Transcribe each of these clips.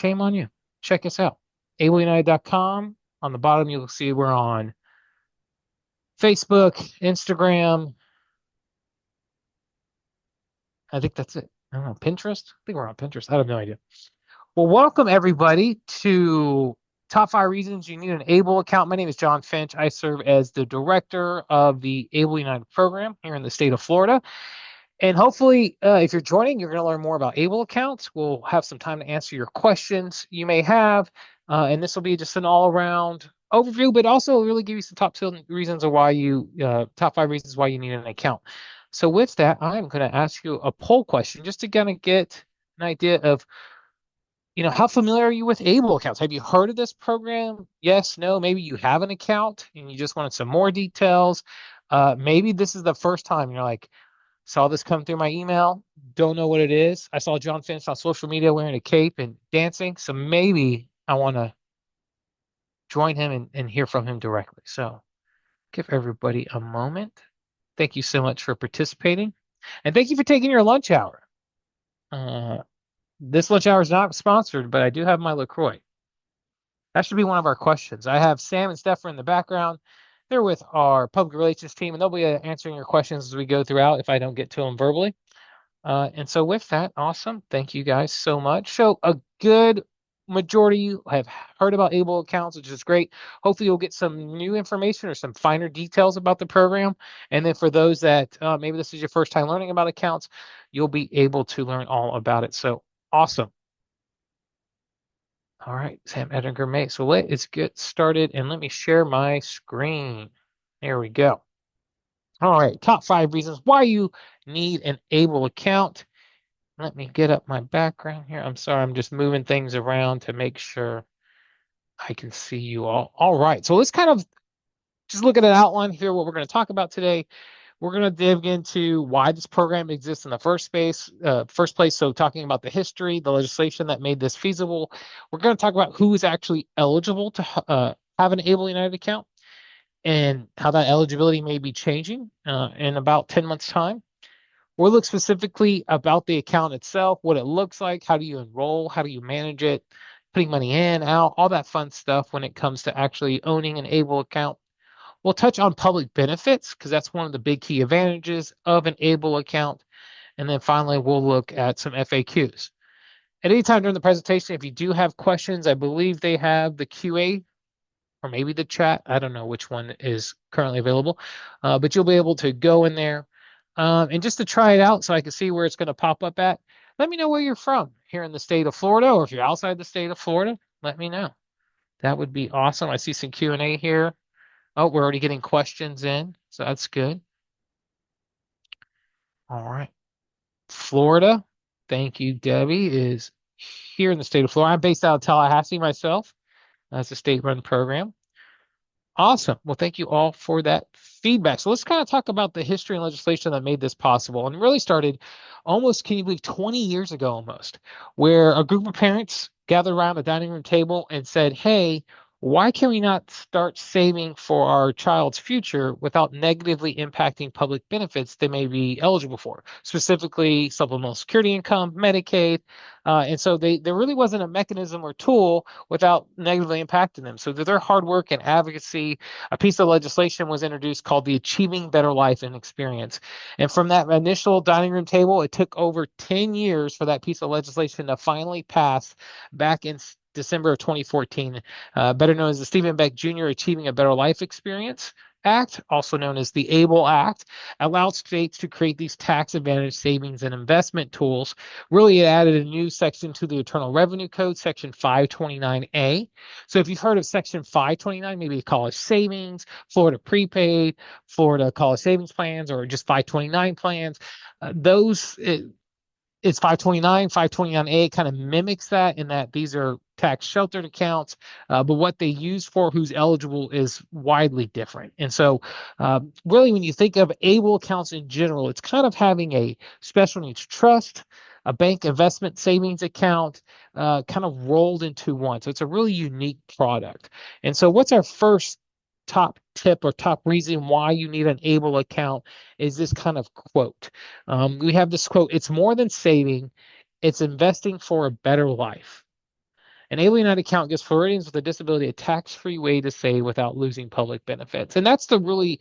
shame on you. Check us out. ableunited.com. On the bottom, you'll see we're on Facebook, Instagram. I think that's it. I don't know, Pinterest? I think we're on Pinterest. I have no idea. Well, welcome everybody to Top 5 Reasons You Need an Able Account. My name is John Finch. I serve as the director of the Able United program here in the state of Florida. And hopefully, if you're joining, you're going to learn more about Able accounts. We'll have some time to answer your questions you may have. And this will be just an all-around overview, but also really give you some top 5 reasons why you need an account. So with that, I'm going to ask you a poll question just to kind of get an idea of, how familiar are you with Able accounts? Have you heard of this program? Yes, no, maybe you have an account and you just wanted some more details. Maybe this is the first time you're like, saw this come through my email, don't know what it is. I saw John Finch on social media wearing a cape and dancing, so maybe I want to join him and hear from him directly. So give everybody a moment. Thank you so much for participating. And thank you for taking your lunch hour. This lunch hour is not sponsored, but I do have my LaCroix. That should be one of our questions. I have Sam and Steph in the background. They're with our public relations team, and they'll be answering your questions as we go throughout if I don't get to them verbally. And so with that, awesome. Thank you guys so much. So a good majority of you have heard about Able accounts, which is great. Hopefully you'll get some new information or some finer details about the program. And then for those that maybe this is your first time learning about accounts, you'll be able to learn all about it. So awesome. All right, Sam Edgar May. So let's get started and let me share my screen. There we go. All right, top 5 reasons why you need an Able account. Let me get up my background here. I'm sorry, I'm just moving things around to make sure I can see you all. All right, so let's kind of just look at an outline here, what we're going to talk about today. We're going to dig into why this program exists in the first place. So talking about the history, the legislation that made this feasible. We're going to talk about who is actually eligible to have an Able United account and how that eligibility may be changing in about 10 months' time. We'll look specifically about the account itself, what it looks like, how do you enroll, how do you manage it, putting money in, out, all that fun stuff when it comes to actually owning an Able account. We'll touch on public benefits because that's one of the big key advantages of an Able account. And then finally, we'll look at some FAQs. At any time during the presentation, if you do have questions, I believe they have the QA or maybe the chat. I don't know which one is currently available, but you'll be able to go in there. And just to try it out so I can see where it's going to pop up at, let me know where you're from here in the state of Florida, or if you're outside the state of Florida, let me know. That would be awesome. I see some Q&A here. Oh, we're already getting questions in, so that's good. All right. Florida, thank you, Debbie, is here in the state of Florida. I'm based out of Tallahassee myself. That's a state-run program. Awesome. Well, thank you all for that feedback. So let's kind of talk about the history and legislation that made this possible and really started almost, can you believe, 20 years ago almost, where a group of parents gathered around the dining room table and said, hey, why can we not start saving for our child's future without negatively impacting public benefits they may be eligible for, specifically supplemental security income, Medicaid? And so there really wasn't a mechanism or tool without negatively impacting them. So through their hard work and advocacy, a piece of legislation was introduced called the Achieving Better Life and Experience. And from that initial dining room table, it took over 10 years for that piece of legislation to finally pass back in December of 2014, better known as the Stephen Beck Jr. Achieving a Better Life Experience Act, also known as the ABLE Act, allowed states to create these tax advantage savings and investment tools. Really, it added a new section to the Internal Revenue Code, Section 529A. So if you've heard of Section 529, maybe college savings, Florida prepaid, Florida college savings plans, or just 529 plans, it's 529, 529A kind of mimics that in that these are tax sheltered accounts, but what they use for who's eligible is widely different. And so really when you think of ABLE accounts in general, it's kind of having a special needs trust, a bank investment savings account, kind of rolled into one. So it's a really unique product. And so what's our first top tip or top reason why you need an ABLE account is this kind of quote. We have this quote, it's more than saving, it's investing for a better life. An Able United account gives Floridians with a disability a tax-free way to save without losing public benefits. And that's the really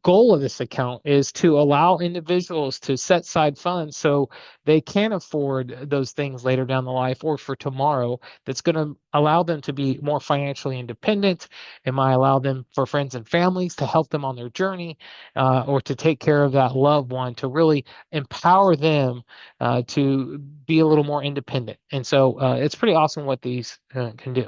goal of this account, is to allow individuals to set aside funds so they can afford those things later down the life or for tomorrow. That's going to allow them to be more financially independent. It might allow them for friends and families to help them on their journey, or to take care of that loved one, to really empower them to be a little more independent. And so it's pretty awesome what these can do.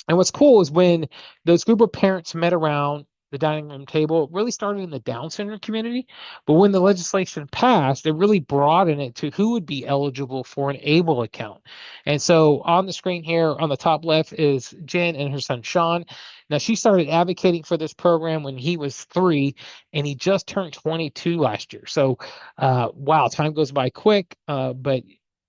And what's cool is when those group of parents met around the dining room table, it really started in the Down syndrome community. But when the legislation passed, it really broadened it to who would be eligible for an ABLE account. And so on the screen here on the top left is Jen and her son Sean. Now, she started advocating for this program when he was 3, and he just turned 22 last year. So, wow, time goes by quick. But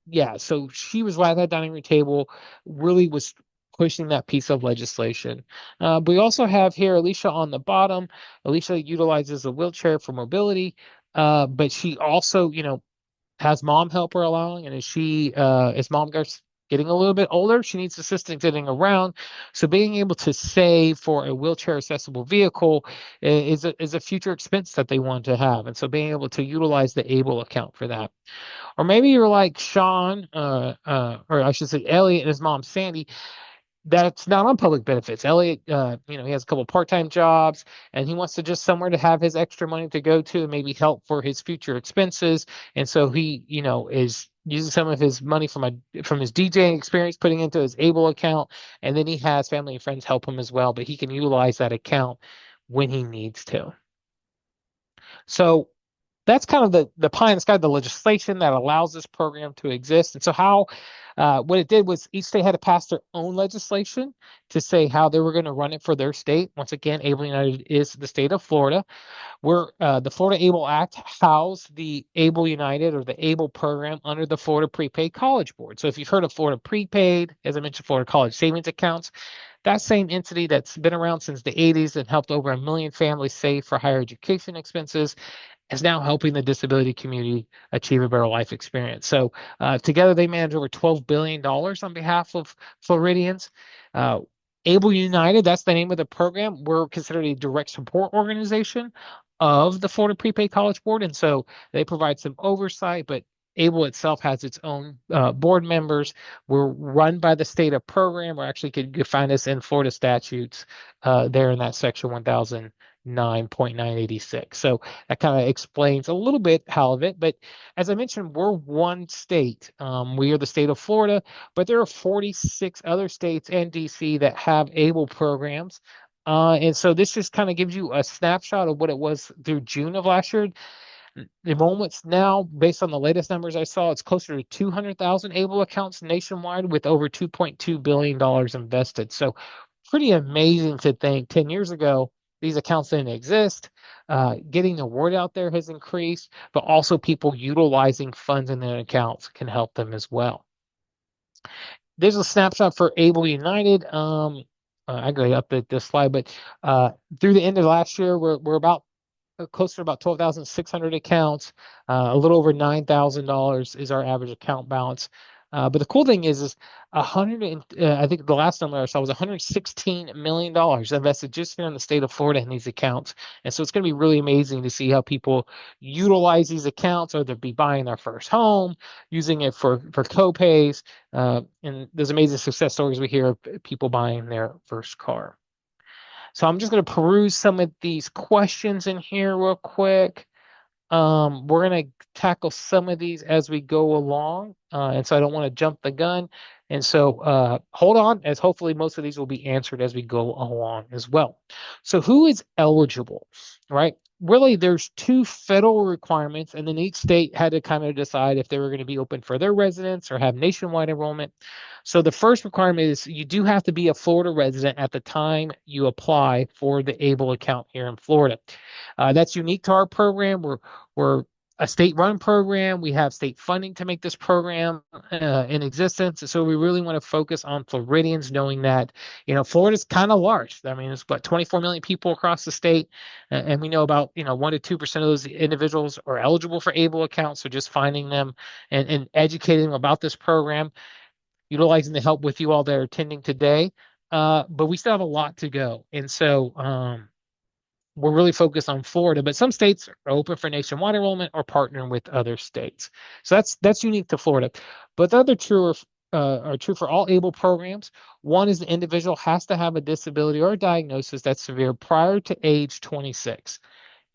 yeah, so she was at that dining room table, really was pushing that piece of legislation. We also have here Alicia on the bottom. Alicia utilizes a wheelchair for mobility, but she also, has mom help her along. And as mom gets getting a little bit older, she needs assistance getting around. So being able to save for a wheelchair accessible vehicle is a future expense that they want to have. And so being able to utilize the ABLE account for that. Or maybe you're like Sean, or I should say Elliot and his mom Sandy, that's not on public benefits. Elliot, he has a couple part-time jobs, and he wants to just somewhere to have his extra money to go to and maybe help for his future expenses. And so he, is using some of his money from his DJing experience, putting into his ABLE account, and then he has family and friends help him as well. But he can utilize that account when he needs to. So that's kind of the pie in the sky, the legislation that allows this program to exist. And so what it did was each state had to pass their own legislation to say how they were going to run it for their state. Once again, Able United is the state of Florida, where the Florida Able Act housed the Able United or the Able program under the Florida Prepaid College Board. So if you've heard of Florida Prepaid, as I mentioned, Florida College Savings Accounts, that same entity that's been around since the 80s and helped over 1 million families save for higher education expenses is now helping the disability community achieve a better life experience. So together they manage over $12 billion on behalf of Floridians. Able United, that's the name of the program. We're considered a direct support organization of the Florida Prepaid College Board. And so they provide some oversight, but Able itself has its own board members. We're run by the state of program. Or actually could find us in Florida statutes there in that section 1009.986. So that kind of explains a little bit how of it. But as I mentioned, we're one state. We are the state of Florida, but there are 46 other states and DC that have ABLE programs. And so this just kind of gives you a snapshot of what it was through June of last year. Enrollments now, based on the latest numbers I saw, it's closer to 200,000 ABLE accounts nationwide with over $2.2 billion invested. So pretty amazing to think 10 years ago, these accounts didn't exist. Getting the word out there has increased, but also people utilizing funds in their accounts can help them as well. There's a snapshot for Able United. I go up this slide, but through the end of last year, we're about closer to about 12,600 accounts. A little over $9,000 is our average account balance. But the cool thing is 100. I think the last number I saw was $116 million invested just here in the state of Florida in these accounts. And so it's going to be really amazing to see how people utilize these accounts, or they'll be buying their first home, using it for co-pays. And there's amazing success stories we hear of people buying their first car. So I'm just going to peruse some of these questions in here real quick. We're going to tackle some of these as we go along. And so I don't want to jump the gun. And so hold on, as hopefully most of these will be answered as we go along as well. So who is eligible, right? Really, there's 2 federal requirements, and then each state had to kind of decide if they were going to be open for their residents or have nationwide enrollment. So the first requirement is you do have to be a Florida resident at the time you apply for the ABLE account here in Florida. That's unique to our program. We're a state-run program. We have state funding to make this program in existence. So we really want to focus on Floridians, knowing that, Florida's kind of large. I mean, it's about 24 million people across the state, and we know about 1 to 2% of those individuals are eligible for ABLE accounts. So just finding them and educating them about this program. utilizing the help with you all that are attending today. But we still have a lot to go. And so we're really focused on Florida, but some states are open for nationwide enrollment or partnering with other states. So that's unique to Florida. But the other are true for all ABLE programs. One is the individual has to have a disability or a diagnosis that's severe prior to age 26.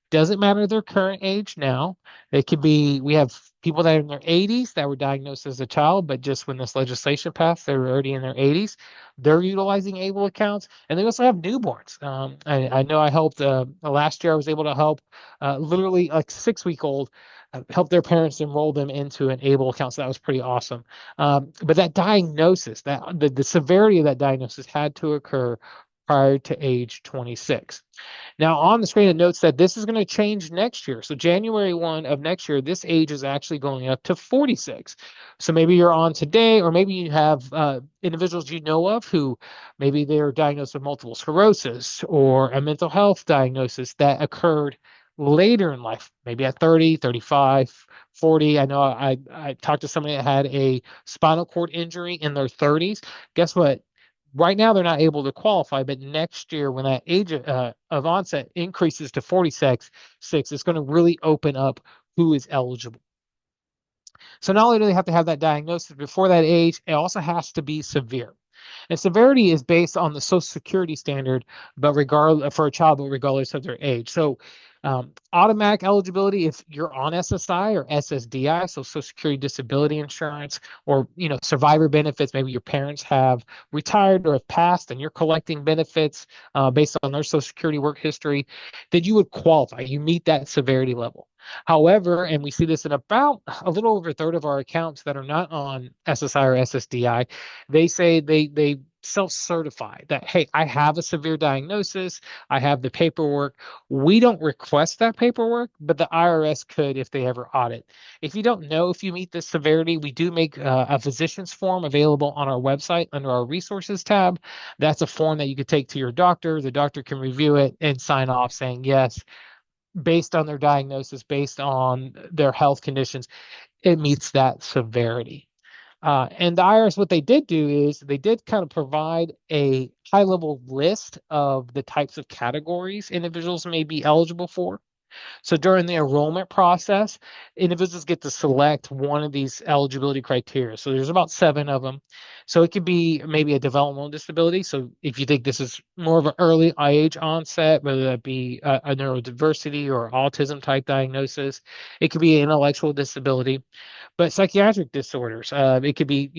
Doesn't matter their current age now. It could be, we have people that are in their 80s that were diagnosed as a child, but just when this legislation passed, they were already in their 80s. They're utilizing ABLE accounts. And they also have newborns. I know I helped, last year I was able to help literally like 6-week old, help their parents enroll them into an ABLE account. So that was pretty awesome. But that diagnosis, the severity of that diagnosis had to occur prior to age 26. Now on the screen, it notes that this is going to change next year. So January 1 of next year, this age is actually going up to 46. So maybe you're on today, or maybe you have individuals you know of who maybe they're diagnosed with multiple sclerosis or a mental health diagnosis that occurred later in life, maybe at 30, 35, 40. I know I talked to somebody that had a spinal cord injury in their 30s. Guess what? Right now they're not able to qualify, but next year when that age of onset increases to 46, it's going to really open up who is eligible. So not only do they have to have that diagnosis before that age, it also has to be severe. And severity is based on the Social Security standard, but regardless for a child, but regardless of their age. So automatic eligibility if you're on SSI or SSDI, so Social Security Disability Insurance, or survivor benefits. Maybe your parents have retired or have passed, and you're collecting benefits based on their Social Security work history. Then you would qualify. You meet that severity level. However, and we see this in about a little over a third of our accounts that are not on SSI or SSDI, they say they self-certify that, hey, I have a severe diagnosis, I have the paperwork. We don't request that paperwork, but the IRS could if they ever audit. If you don't know if you meet this severity, we do make a physician's form available on our website under our resources tab. That's a form that you could take to your doctor. The doctor can review it and sign off saying yes, based on their diagnosis, based on their health conditions, it meets that severity. And the IRS, what they did do is they did kind of provide a high level list of the types of categories individuals may be eligible for. So during the enrollment process, individuals get to select one of these eligibility criteria. So there's about 7 of them. So it could be maybe a developmental disability. So if you think this is more of an early age onset, whether that be a neurodiversity or autism type diagnosis, it could be an intellectual disability. But psychiatric disorders, it could be,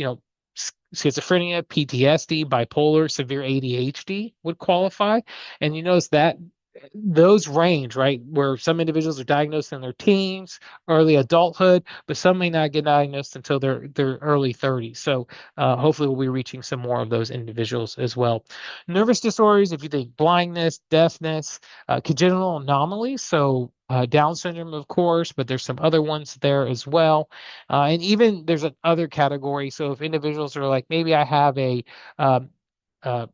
schizophrenia, PTSD, bipolar, severe ADHD would qualify. And you notice that those range, right? Where some individuals are diagnosed in their teens, early adulthood, but some may not get diagnosed until their early 30s. So hopefully we'll be reaching some more of those individuals as well. Nervous disorders, if you think blindness, deafness, congenital anomalies, so Down syndrome, of course, but there's some other ones there as well. And even there's another category. So if individuals are like, maybe I have um,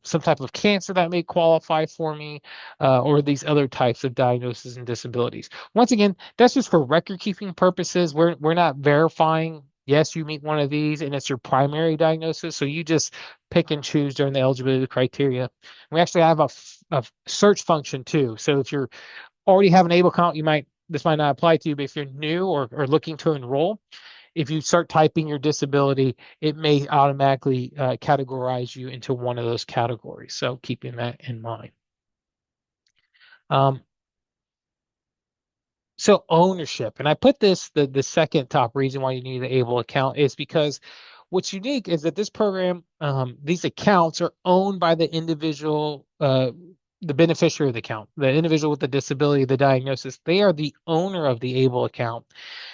some type of cancer that may qualify for me, or these other types of diagnoses and disabilities. Once again, that's just for record keeping purposes. We're not verifying, yes, you meet one of these and it's your primary diagnosis. So you just pick and choose during the eligibility criteria. We actually have a search function too. So if you're already have an ABLE account, this might not apply to you, but if you're new or looking to enroll, if you start typing your disability, it may automatically categorize you into one of those categories. So keeping that in mind. Um, so ownership, and I put this, the second top reason why you need an ABLE account is because what's unique is that this program, these accounts are owned by the individual, the beneficiary of the account, the individual with the disability, the diagnosis. They are the owner of the ABLE account.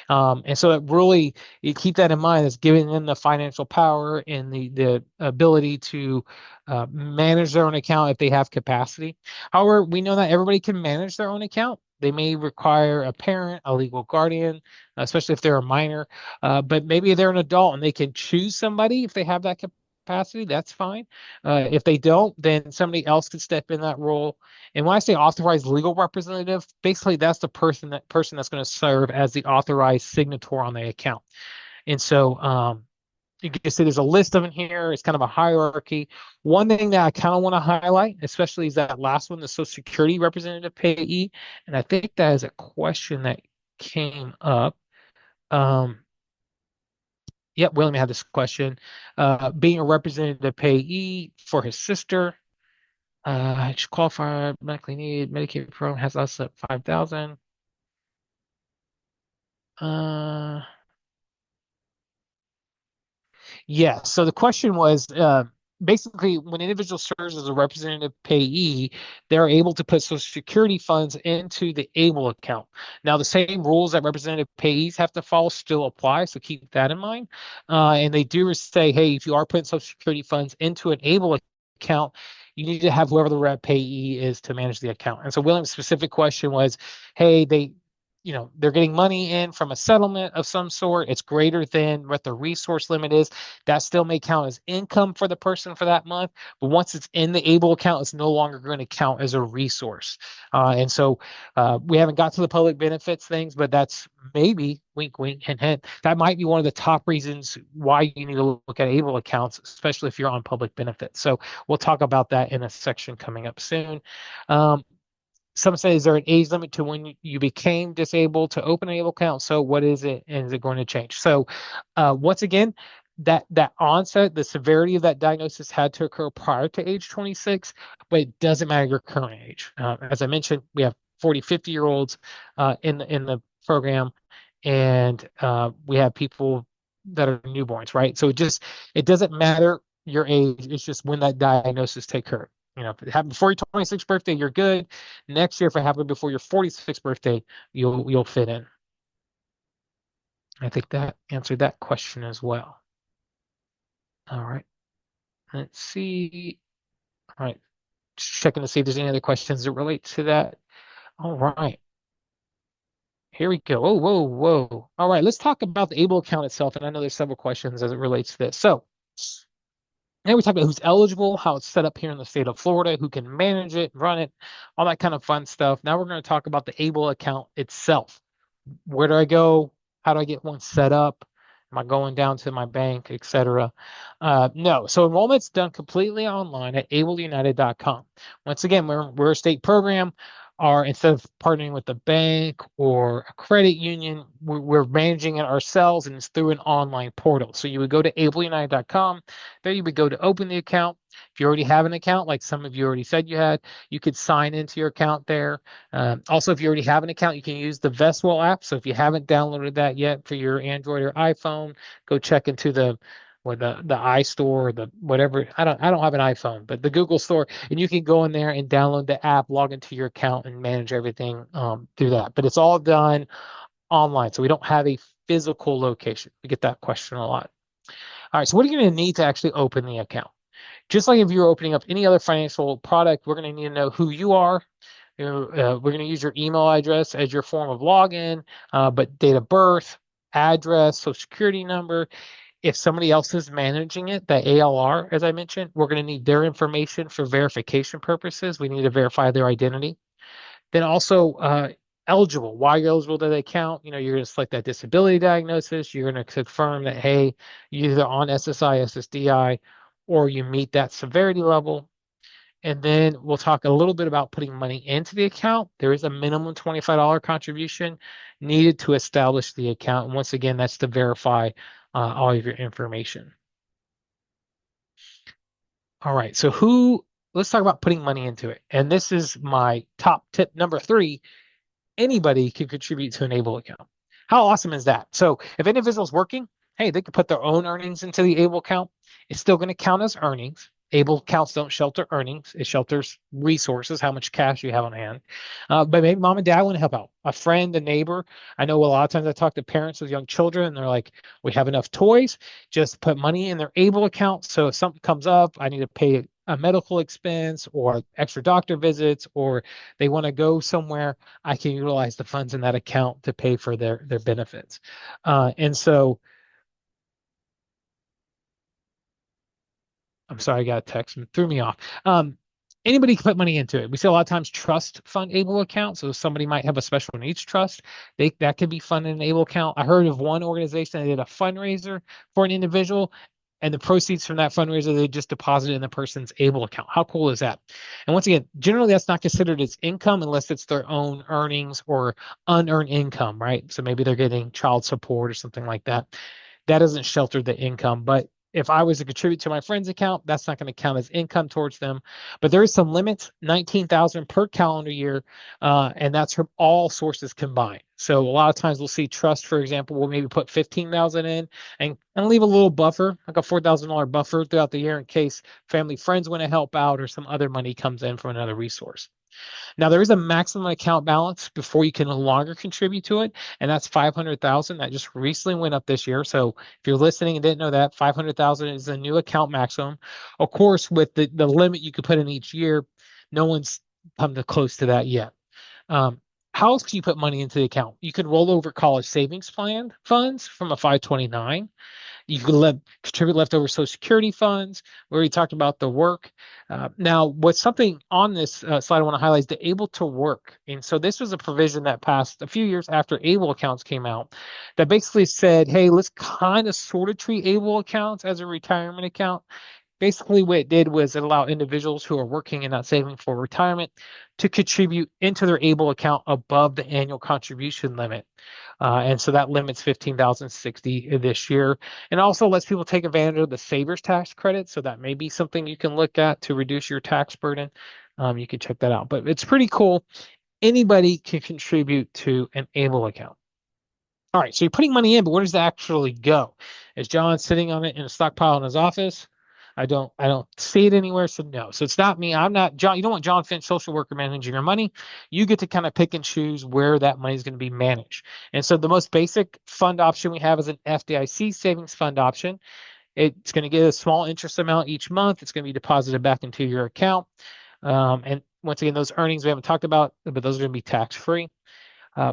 And so it really, you keep that in mind, is giving them the financial power and the ability to manage their own account if they have capacity. However, we know that everybody can manage their own account. They may require a parent, a legal guardian, especially if they're a minor, but maybe they're an adult and they can choose somebody if they have that capacity. That's fine. If they don't, then somebody else could step in that role. And when I say authorized legal representative, basically that's the person that's going to serve as the authorized signator on the account. And so you can see there's a list of them here. It's kind of a hierarchy. One thing that I kind of want to highlight, especially is that last one, the Social Security representative payee. And I think that is a question that came up. Um, Yep, William had this question. Being a representative payee for his sister, should qualify medically need Medicaid program has less than 5,000. Uh, Yeah. So the question was basically when an individual serves as a representative payee, they're able to put Social Security funds into the ABLE account. Now, the same rules that representative payees have to follow still apply. So keep that in mind. And they do say, hey, if you are putting Social Security funds into an ABLE account, you need to have whoever the rep payee is to manage the account. And so William's specific question was, hey, they're getting money in from a settlement of some sort. It's greater than what the resource limit is. That still may count as income for the person for that month. But once it's in the ABLE account, it's no longer going to count as a resource. And so we haven't got to the public benefits things, but that's maybe wink, wink, hint, hint. That might be one of the top reasons why you need to look at ABLE accounts, especially if you're on public benefits. So we'll talk about that in a section coming up soon. Some say, is there an age limit to when you became disabled to open an able account? So what is it, and is it going to change? So once again, that onset, the severity of that diagnosis had to occur prior to age 26, but it doesn't matter your current age. As I mentioned, we have 40, 50-year-olds in the program, and we have people that are newborns, right? So it doesn't matter your age. It's just when that diagnosis take occur. If it happened before your 26th birthday, you're good. Next year, if it happened before your 46th birthday, you'll fit in. I think that answered that question as well. All right. Let's see. All right. Just checking to see if there's any other questions that relate to that. All right. Here we go. Oh, whoa, whoa. All right. Let's talk about the ABLE account itself. And I know there's several questions as it relates to this. So now we talk about who's eligible, how it's set up here in the state of Florida, who can manage it, run it, all that kind of fun stuff. Now we're going to talk about the ABLE account itself. Where do I go? How do I get one set up? Am I going down to my bank, etc.? No. So enrollment's done completely online at ableunited.com. Once again, we're a state program. Instead of partnering with the bank or a credit union, we're managing it ourselves, and it's through an online portal. So you would go to ableunited.com. There you would go to open the account. If you already have an account, like some of you already said you had, you could sign into your account there. Also, if you already have an account, you can use the Vestwell app. So if you haven't downloaded that yet for your Android or iPhone, go check into the iStore or the whatever. I don't have an iPhone, but the Google Store, and you can go in there and download the app, log into your account, and manage everything through that. But it's all done online, so we don't have a physical location. We get that question a lot. All right, so what are you going to need to actually open the account? Just like if you're opening up any other financial product, we're going to need to know who you are. We're going to use your email address as your form of login, but date of birth, address, social security number. If somebody else is managing it, the ALR, as I mentioned, we're going to need their information for verification purposes. We need to verify their identity. Then also eligible. Why you're eligible to the account? You're going to select that disability diagnosis. You're going to confirm that, hey, you're either on SSI, SSDI, or you meet that severity level. And then we'll talk a little bit about putting money into the account. There is a minimum $25 contribution needed to establish the account. And once again, that's to verify all of your information. All right, so let's talk about putting money into it. And this is my top tip number 3. Anybody can contribute to an ABLE account. How awesome is that? So if an individual's working, hey, they can put their own earnings into the ABLE account. It's still going to count as earnings. ABLE accounts don't shelter earnings. It shelters resources, how much cash you have on hand. But maybe mom and dad want to help out. A friend, a neighbor. I know a lot of times I talk to parents with young children, and they're like, we have enough toys. Just put money in their ABLE account. So if something comes up, I need to pay a medical expense or extra doctor visits, or they want to go somewhere, I can utilize the funds in that account to pay for their benefits. And so I'm sorry, I got a text and threw me off. Anybody can put money into it. We see a lot of times trust fund ABLE accounts. So somebody might have a special needs trust. That could be funded in an ABLE account. I heard of one organization that did a fundraiser for an individual, and the proceeds from that fundraiser, they just deposit it in the person's ABLE account. How cool is that? And once again, generally that's not considered as income unless it's their own earnings or unearned income, right? So maybe they're getting child support or something like that. That doesn't shelter the income. But if I was to contribute to my friend's account, that's not going to count as income towards them. But there is some limits, 19,000 per calendar year, and that's from all sources combined. So a lot of times we'll see trust, for example, we'll maybe put 15,000 in and leave a little buffer, like a $4,000 buffer throughout the year in case family friends want to help out or some other money comes in from another resource. Now there is a maximum account balance before you can no longer contribute to it, and that's 500,000. That just recently went up this year. So if you're listening and didn't know that, 500,000 is a new account maximum. Of course, with the limit you could put in each year, no one's come to close to that yet. Um, how else can you put money into the account? You could roll over college savings plan funds from a 529. You can contribute leftover Social Security funds. We already talked about the work. Now, what's something on this slide I want to highlight is the able to work. And so this was a provision that passed a few years after ABLE accounts came out that basically said, hey, let's kind of sort of treat ABLE accounts as a retirement account. Basically, what it did was it allowed individuals who are working and not saving for retirement to contribute into their ABLE account above the annual contribution limit. And so that limits 15,060 this year, and also lets people take advantage of the savers tax credit. So that may be something you can look at to reduce your tax burden. You can check that out, but it's pretty cool. Anybody can contribute to an ABLE account. All right, so you're putting money in, but where does it actually go? Is John sitting on it in a stockpile in his office? I don't see it anywhere, so no. So it's not me. I'm not John. You don't want John Finch, social worker, managing your money. You get to kind of pick and choose where that money is going to be managed. And so the most basic fund option we have is an FDIC savings fund option. It's going to get a small interest amount each month. It's going to be deposited back into your account. And once again, those earnings we haven't talked about, but those are going to be tax free.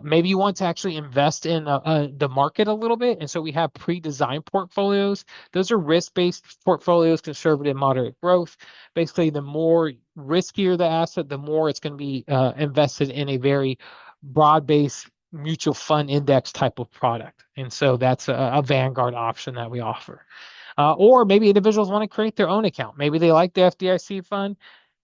Maybe you want to actually invest in the market a little bit. And so we have pre-designed portfolios. Those are risk-based portfolios, conservative, moderate growth. Basically, the more riskier the asset, the more it's going to be invested in a very broad-based mutual fund index type of product. And so that's a Vanguard option that we offer. Or maybe individuals want to create their own account. Maybe they like the FDIC fund.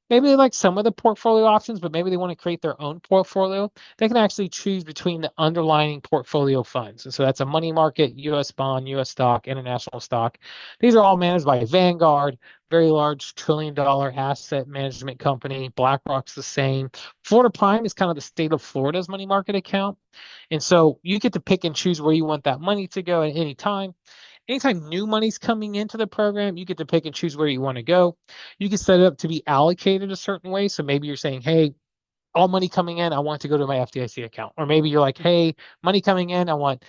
Maybe they like some of the portfolio options, but maybe they want to create their own portfolio. They can actually choose between the underlying portfolio funds. And so that's a money market, US bond, US stock, international stock. These are all managed by Vanguard, very large $1 trillion asset management company. BlackRock's the same. Florida Prime is kind of the state of Florida's money market account. And so you get to pick and choose where you want that money to go at any time. Anytime new money's coming into the program, you get to pick and choose where you want to go. You can set it up to be allocated a certain way. So maybe you're saying, hey, all money coming in, I want to go to my FDIC account. Or maybe you're like, hey, money coming in, I want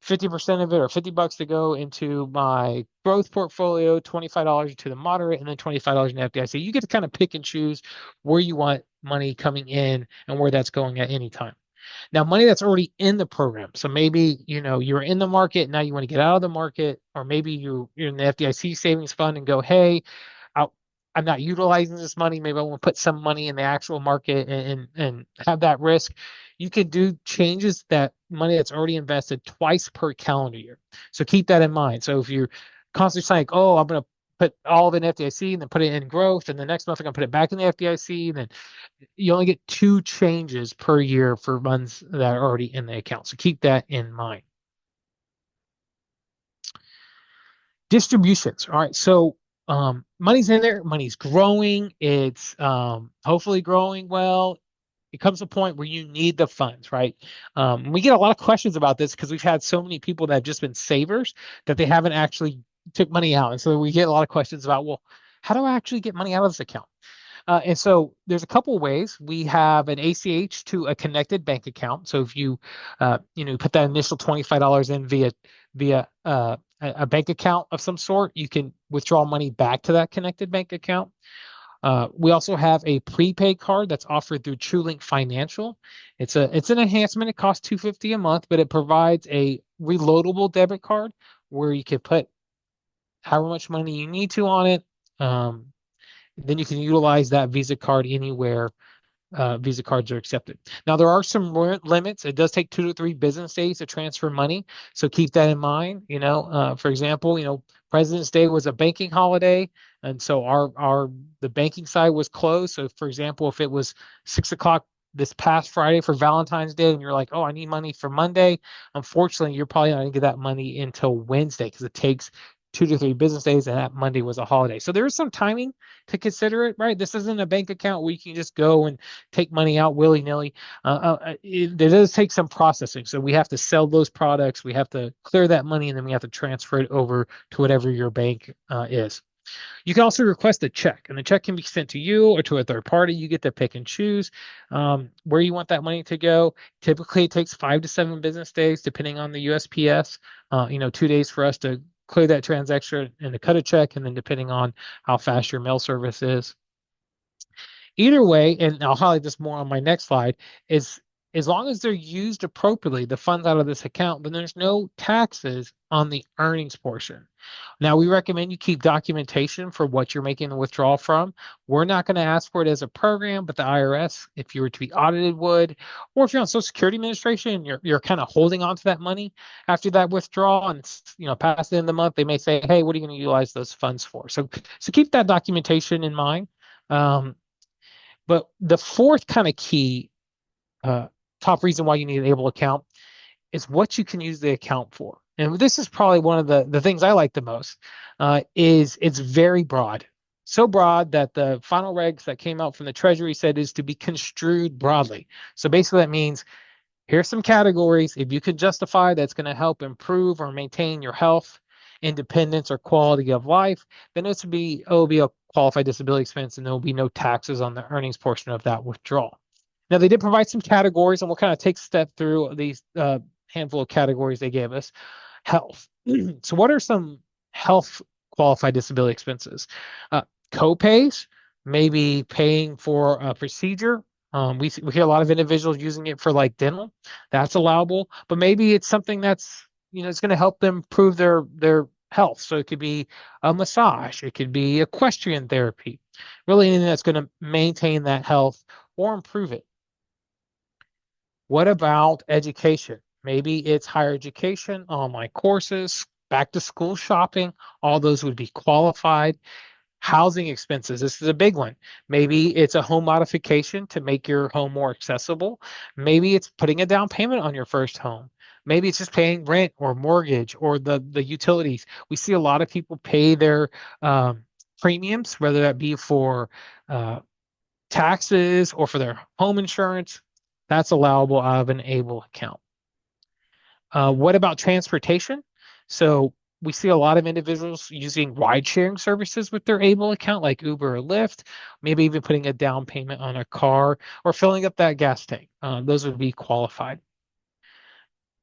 50% of it or $50 to go into my growth portfolio, $25 to the moderate, and then $25 in FDIC. You get to kind of pick and choose where you want money coming in and where that's going at any time. Now, money that's already in the program. So maybe, you're in the market, now you want to get out of the market, or maybe you're in the FDIC savings fund and go, hey, I, I'm not utilizing this money. Maybe I want to put some money in the actual market and have that risk. You can do changes that money that's already invested twice per calendar year. So keep that in mind. So if you're constantly saying, oh, I'm going to put all of it in FDIC and then put it in growth, and the next month I'm going to put it back in the FDIC, and then you only get 2 changes per year for funds that are already in the account. So keep that in mind. Distributions. All right. So money's in there, money's growing, it's hopefully growing well. It comes to a point where you need the funds, right? We get a lot of questions about this because we've had so many people that have just been savers that they haven't actually took money out. And so we get a lot of questions about, well, how do I actually get money out of this account? And so there's a couple of ways. We have an ACH to a connected bank account. So if you, put that initial $25 in via a bank account of some sort, you can withdraw money back to that connected bank account. We also have a prepaid card that's offered through TrueLink Financial. It's an enhancement. It costs $250 a month, but it provides a reloadable debit card where you can put however much money you need to on it. Then you can utilize that Visa card anywhere Visa cards are accepted. Now, there are some limits. It does take 2 to 3 business days to transfer money, so keep that in mind. For example, President's Day was a banking holiday, and so our the banking side was closed. So, for example, if it was 6 o'clock this past Friday for Valentine's Day, and you're like, "Oh, I need money for Monday," unfortunately, you're probably not going to get that money until Wednesday because it takes 2 to 3 business days, and that Monday was a holiday. So there is some timing to consider it, right? This isn't a bank account where you can just go and take money out willy-nilly. It does take some processing. So we have to sell those products, we have to clear that money, and then we have to transfer it over to whatever your bank is. You can also request a check, and the check can be sent to you or to a third party. You get to pick and choose where you want that money to go. Typically, it takes 5 to 7 business days, depending on the USPS. 2 days for us to clear that transaction and to cut a check, and then depending on how fast your mail service is. Either way, and I'll highlight this more on my next slide, is as long as they're used appropriately, the funds out of this account, then there's no taxes on the earnings portion. Now, we recommend you keep documentation for what you're making the withdrawal from. We're not going to ask for it as a program, but the IRS, if you were to be audited, would. Or if you're on Social Security Administration, you're kind of holding on to that money after that withdrawal, and past the end of the month, they may say, "Hey, what are you going to utilize those funds for?" So keep that documentation in mind. Um, but the fourth kind of key uh, top reason why you need an able account is what you can use the account for. And this is probably one of the things I like the most, is it's very broad. So broad that the final regs that came out from the Treasury said is to be construed broadly. So basically that means here's some categories. If you can justify that's going to help improve or maintain your health, independence, or quality of life, then it'll be a qualified disability expense, and there will be no taxes on the earnings portion of that withdrawal. Now, they did provide some categories, and we'll kind of take a step through these handful of categories they gave us. Health. So, what are some health qualified disability expenses? Co-pays, maybe paying for a procedure. We hear a lot of individuals using it for like dental. That's allowable, but maybe it's something that's it's going to help them improve their health. So it could be a massage, it could be equestrian therapy, really anything that's going to maintain that health or improve it. What about education? Maybe it's higher education, online courses, back to school shopping. All those would be qualified. Housing expenses. This is a big one. Maybe it's a home modification to make your home more accessible. Maybe it's putting a down payment on your first home. Maybe it's just paying rent or mortgage or the utilities. We see a lot of people pay their premiums, whether that be for taxes or for their home insurance. That's allowable out of an ABLE account. What about transportation? So we see a lot of individuals using ride sharing services with their ABLE account, like Uber or Lyft, maybe even putting a down payment on a car or filling up that gas tank. Those would be qualified.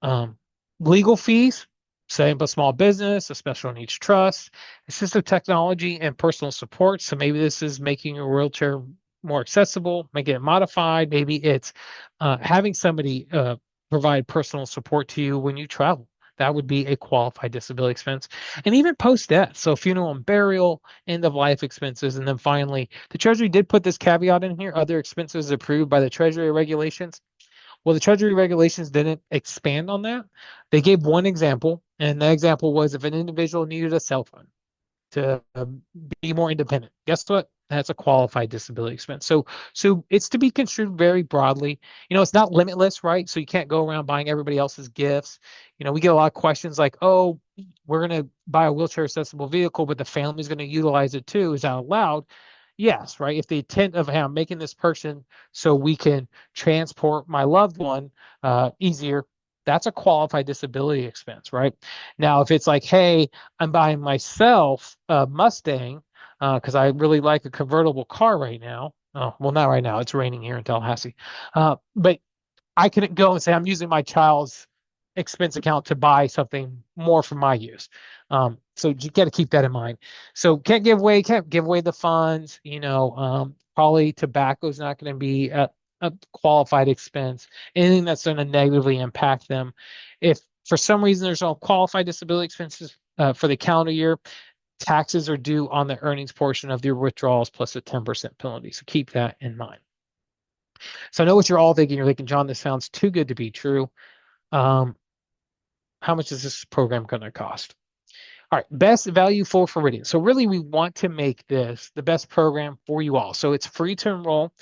Um, Legal fees, setting up a small business, a special needs trust, assistive technology, and personal support. So maybe this is making your wheelchair more accessible, making it modified. Maybe it's having somebody provide personal support to you when you travel. That would be a qualified disability expense. And even post-death, so funeral and burial, end-of-life expenses. And then finally, the Treasury did put this caveat in here, other expenses approved by the Treasury regulations. Well, the Treasury regulations didn't expand on that. They gave one example, and that example was if an individual needed a cell phone to be more independent. Guess what? That's a qualified disability expense. So it's to be construed very broadly. It's not limitless, right? So you can't go around buying everybody else's gifts. We get a lot of questions like, "Oh, we're going to buy a wheelchair accessible vehicle, but the family's going to utilize it too. Is that allowed?" Yes, right. If the intent of, "Hey, I'm making this person so we can transport my loved one easier," that's a qualified disability expense, right? Now, if it's like, "Hey, I'm buying myself a Mustang because I really like a convertible car right now." Oh, well, not right now. It's raining here in Tallahassee. But I couldn't go and say I'm using my child's expense account to buy something more for my use. So you got to keep that in mind. So can't give away the funds. Probably tobacco is not going to be a qualified expense. Anything that's going to negatively impact them. If for some reason there's no qualified disability expenses for the calendar year, taxes are due on the earnings portion of your withdrawals plus a 10% penalty. So keep that in mind. So I know what you're all thinking. You're thinking, John, this sounds too good to be true. Um, how much is this program going to cost? All right, best value for Floridian. So really, we want to make this the best program for you all. So it's free to enroll.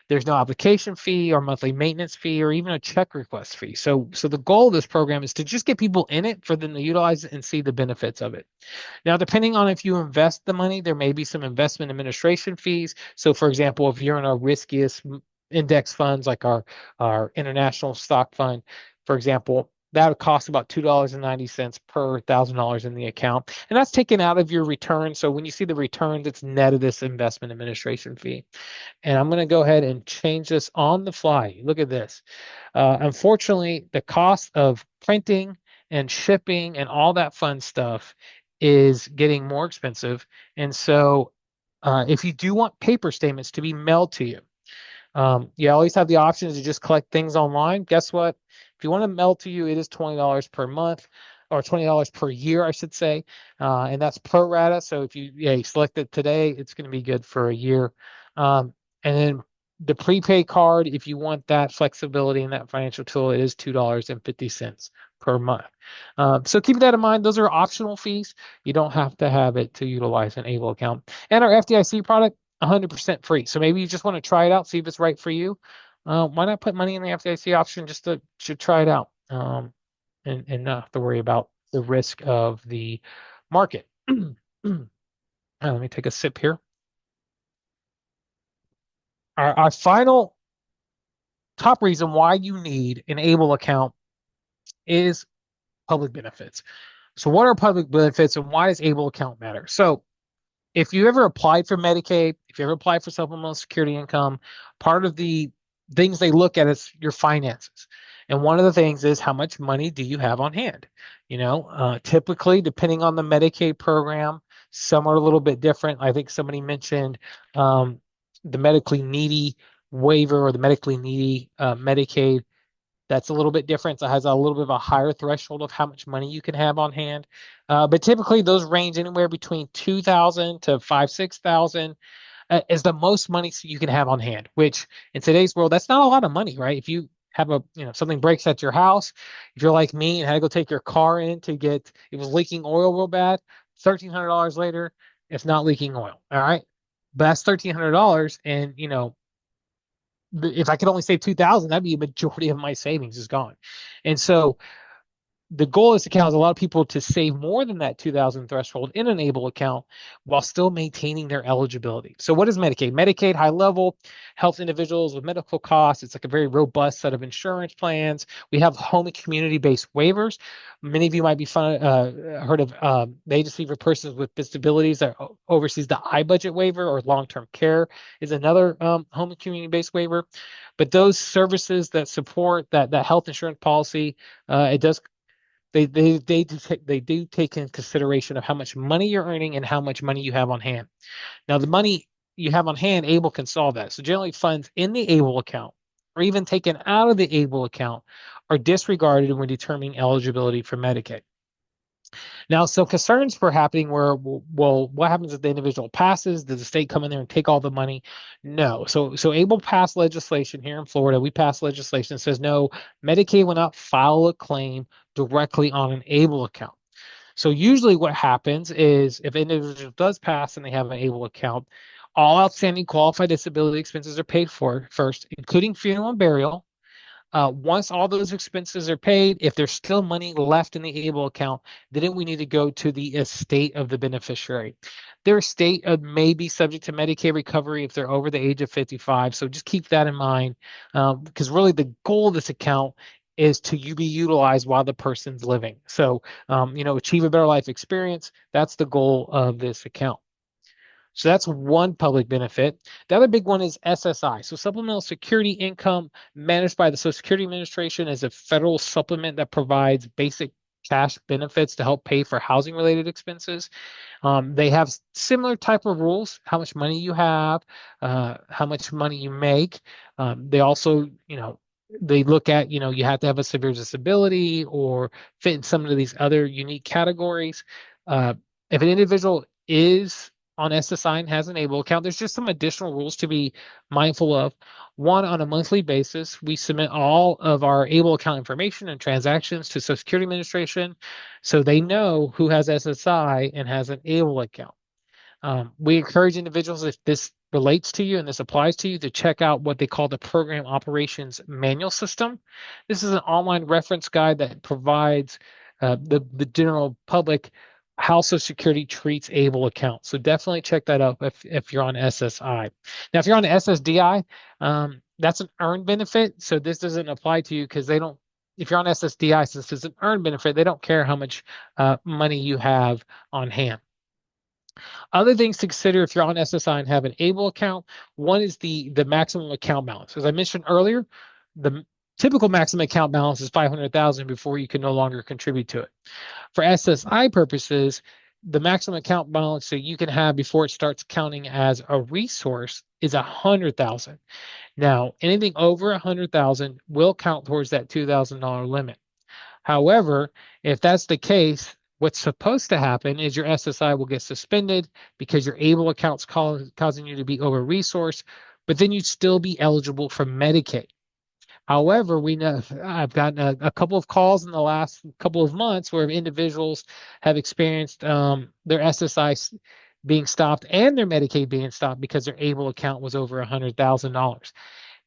There's no application fee or monthly maintenance fee or even a check request fee. So the goal of this program is to just get people in it for them to utilize it and see the benefits of it. Now, depending on if you invest the money, there may be some investment administration fees. So, for example, if you're in our riskiest index funds like our international stock fund, for example, that would cost about $2.90 per $1,000 in the account. And that's taken out of your return. So when you see the returns, it's net of this investment administration fee. And I'm going to go ahead and change this on the fly. Look at this. Unfortunately, the cost of printing and shipping and all that fun stuff is getting more expensive. And so, if you do want paper statements to be mailed to you, you always have the option to just collect things online. Guess what? If you want to mail to you, it is $20 per month or $20 per year, I should say. And that's pro rata. So if you select it today, it's going to be good for a year. And then the prepaid card, if you want that flexibility and that financial tool, it is $2.50 per month. So keep that in mind. Those are optional fees. You don't have to have it to utilize an Able account. And our FDIC product, 100% free. So maybe you just want to try it out, see if it's right for you. Why not put money in the FDIC option just to try it out, and not have to worry about the risk of the market. Let me take a sip here. Our final top reason why you need an Able account is public benefits. So what are public benefits and why does Able account matter? So if you ever applied for Medicaid, if you ever applied for supplemental security income, part of the things they look at is your finances. And one of the things is how much money do you have on hand? Typically, depending on the Medicaid program, some are a little bit different. I think somebody mentioned um, the medically needy waiver or the medically needy Medicaid. That's a little bit different. So it has a little bit of a higher threshold of how much money you can have on hand. But typically those range anywhere between 2,000 to 6,000 is the most money you can have on hand, which in today's world, that's not a lot of money, right? If you have something breaks at your house, if you're like me and had to go take your car in to get, it was leaking oil real bad, $1,300 later, it's not leaking oil. All right. But that's $1,300. And, if I could only save 2,000, that'd be a majority of my savings is gone. And so the goal of this account is a lot of people to save more than that 2,000 threshold in an Able account while still maintaining their eligibility. So what is Medicaid? Medicaid, high level, helps individuals with medical costs. It's like a very robust set of insurance plans. We have home and community-based waivers. Many of you might be heard of the Agency for Persons with Disabilities that oversees the I-budget waiver, or long-term care is another home and community-based waiver. But those services that support that health insurance policy, it does they do take in consideration of how much money you're earning and how much money you have on hand. Now, the money you have on hand, Able can solve that. So generally, funds in the Able account or even taken out of the Able account are disregarded when determining eligibility for Medicaid. Now, some concerns were happening where, well, what happens if the individual passes? Does the state come in there and take all the money? No. So Able passed legislation here in Florida. We passed legislation that says no, Medicaid will not file a claim directly on an Able account. So usually what happens is if an individual does pass and they have an Able account, all outstanding qualified disability expenses are paid for first, including funeral and burial. Once all those expenses are paid, if there's still money left in the Able account, then we need to go to the estate of the beneficiary. Their estate may be subject to Medicaid recovery if they're over the age of 55. So just keep that in mind, because really the goal of this account is to be utilized while the person's living. So, achieve a better life experience. That's the goal of this account. So that's one public benefit. The other big one is SSI. So Supplemental Security Income, managed by the Social Security Administration, is a federal supplement that provides basic cash benefits to help pay for housing related expenses. They have similar type of rules, how much money you have, how much money you make. They also, they look at, you have to have a severe disability or fit in some of these other unique categories. If an individual is on SSI and has an ABLE account, there's just some additional rules to be mindful of. One, on a monthly basis, we submit all of our ABLE account information and transactions to Social Security Administration so they know who has SSI and has an ABLE account. We encourage individuals, if this relates to you and this applies to you, to check out what they call the Program Operations Manual System. This is an online reference guide that provides the general public how Social Security treats ABLE accounts. So definitely check that out if you're on SSI. Now, if you're on SSDI, that's an earned benefit. So this doesn't apply to you because they don't. If you're on SSDI, since it's an earned benefit, they don't care how much money you have on hand. Other things to consider if you're on SSI and have an ABLE account, one is the maximum account balance. As I mentioned earlier, the typical maximum account balance is 500,000 before you can no longer contribute to it. For SSI purposes, the maximum account balance that you can have before it starts counting as a resource is 100,000. Now, anything over 100,000 will count towards that $2,000 limit. However, if that's the case, what's supposed to happen is your SSI will get suspended because your ABLE account's causing you to be over-resourced, but then you'd still be eligible for Medicaid. However, we know I've gotten a couple of calls in the last couple of months where individuals have experienced their SSI being stopped and their Medicaid being stopped because their ABLE account was over $100,000.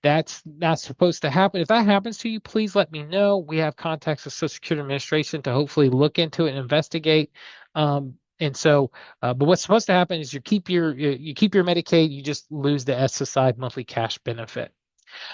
That's not supposed to happen. If that happens to you, please let me know. We have contacts with Social Security Administration to hopefully look into it and investigate. But what's supposed to happen is you keep your Medicaid, you just lose the SSI monthly cash benefit.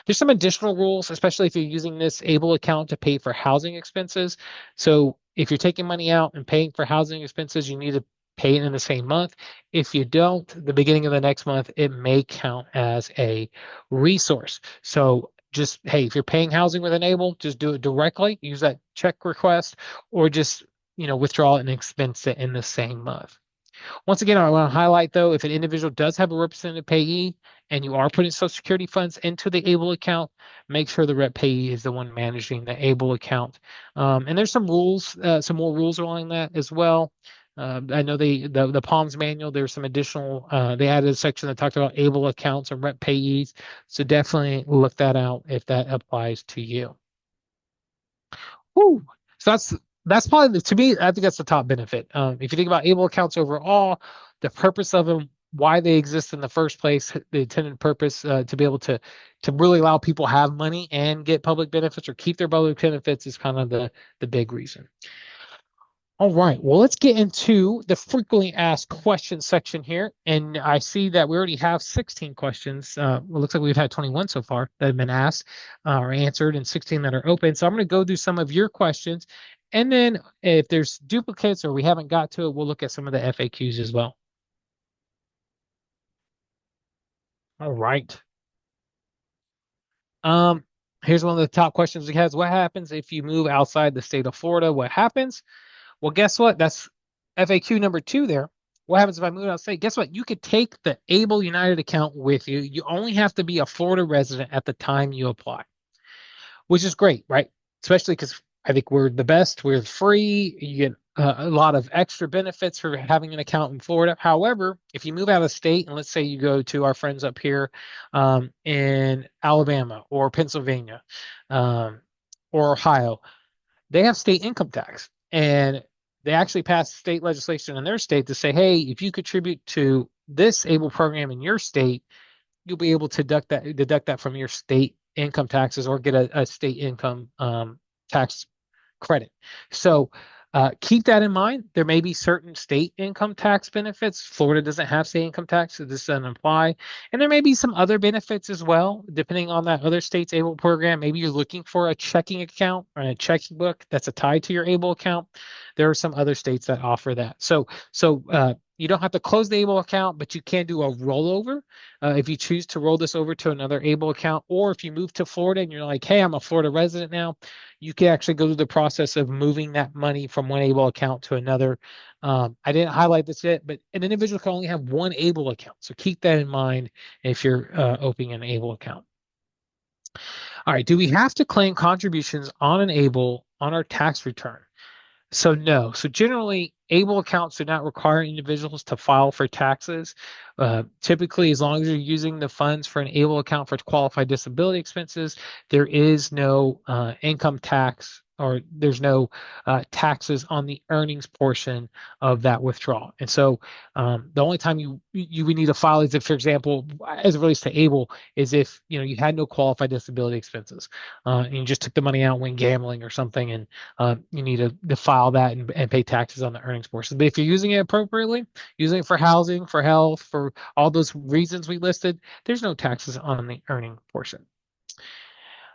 There's some additional rules, especially if you're using this ABLE account to pay for housing expenses. So if you're taking money out and paying for housing expenses, you need to pay it in the same month. If you don't, the beginning of the next month, it may count as a resource. So just, hey, if you're paying housing with an ABLE, just do it directly, use that check request, or just, withdraw it and expense it in the same month. Once again, I want to highlight, though, if an individual does have a representative payee and you are putting Social Security funds into the ABLE account, make sure the rep payee is the one managing the ABLE account. And there's some rules, some more rules along that as well. I know the POMS manual, there's some additional, they added a section that talked about ABLE accounts and rep payees. So definitely look that out if that applies to you. Woo! So that's probably, to me, I think that's the top benefit. If you think about ABLE accounts overall, the purpose of them, why they exist in the first place, the intended purpose to be able to really allow people to have money and get public benefits or keep their public benefits is kind of the big reason. All right, well, let's get into the frequently asked questions section here. And I see that we already have 16 questions. It looks like we've had 21 so far that have been asked or answered and 16 that are open. So I'm going to go through some of your questions. And then if there's duplicates or we haven't got to it, we'll look at some of the FAQs as well. All right. Here's one of the top questions he has. What happens if you move outside the state of Florida? What happens? Well, guess what? That's FAQ number 2 there. What happens if I move out of state? Guess what? You could take the ABLE United account with you. You only have to be a Florida resident at the time you apply, which is great, right? Especially because I think we're the best. We're free. You get a lot of extra benefits for having an account in Florida. However, if you move out of state, and let's say you go to our friends up here in Alabama or Pennsylvania or Ohio, they have state income tax. And they actually passed state legislation in their state to say, hey, if you contribute to this ABLE program in your state, you'll be able to deduct that from your state income taxes or get a state income tax credit. So keep that in mind. There may be certain state income tax benefits. Florida doesn't have state income tax, so this doesn't apply. And there may be some other benefits as well, depending on that other state's ABLE program. Maybe you're looking for a checking account or a checking book that's a tie to your ABLE account. There are some other states that offer that. So you don't have to close the ABLE account, but you can do a rollover if you choose to roll this over to another ABLE account. Or if you move to Florida and you're like, hey, I'm a Florida resident now, you can actually go through the process of moving that money from one ABLE account to another. I didn't highlight this yet, but an individual can only have one ABLE account. So keep that in mind if you're opening an ABLE account. All right, do we have to claim contributions on an ABLE on our tax return? So no. So generally, able accounts do not require individuals to file for taxes. Typically, as long as you're using the funds for an able account for qualified disability expenses, there is no income tax or there's no taxes on the earnings portion of that withdrawal. And so the only time you would need to file is if, for example, as it relates to able, is if you had no qualified disability expenses and you just took the money out, went gambling or something, and you need to file that and pay taxes on the earnings portion. But if you're using it appropriately, using it for housing, for health, for all those reasons we listed, there's no taxes on the earning portion.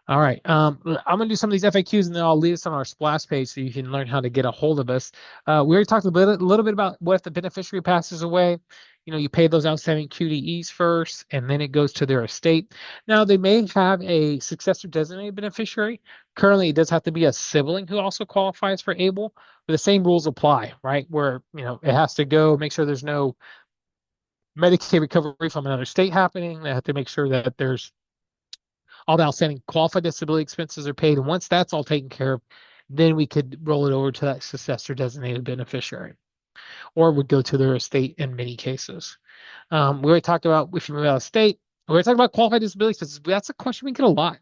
All right. I'm going to do some of these FAQs and then I'll leave us on our splash page so you can learn how to get a hold of us. We already talked a little bit about what if the beneficiary passes away. You pay those outstanding QDEs first and then it goes to their estate. Now, they may have a successor designated beneficiary. Currently, it does have to be a sibling who also qualifies for ABLE, but the same rules apply, right? Where, it has to go, make sure there's no Medicaid recovery from another state happening. They have to make sure that there's all the outstanding qualified disability expenses are paid. And once that's all taken care of, then we could roll it over to that successor designated beneficiary or would go to their estate in many cases. We already talked about if you move out of state. We already talked about qualified disability expenses. That's a question we get a lot.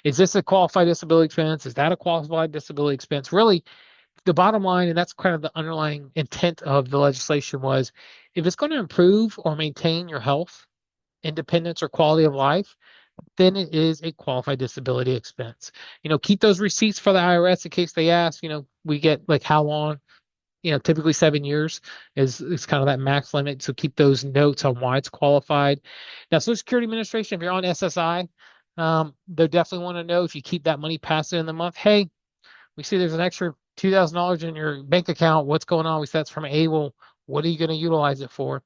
Is this a qualified disability expense? Is that a qualified disability expense? Really, the bottom line, and that's kind of the underlying intent of the legislation was, if it's going to improve or maintain your health, independence, or quality of life, then it is a qualified disability expense. Keep those receipts for the IRS in case they ask. We get like how long, typically 7 years is kind of that max limit. So keep those notes on why it's qualified. Now, Social Security Administration, if you're on SSI, they definitely want to know if you keep that money past the end of the month. Hey, we see there's an extra $2,000 in your bank account. What's going on? We said that's from ABLE. What are you going to utilize it for?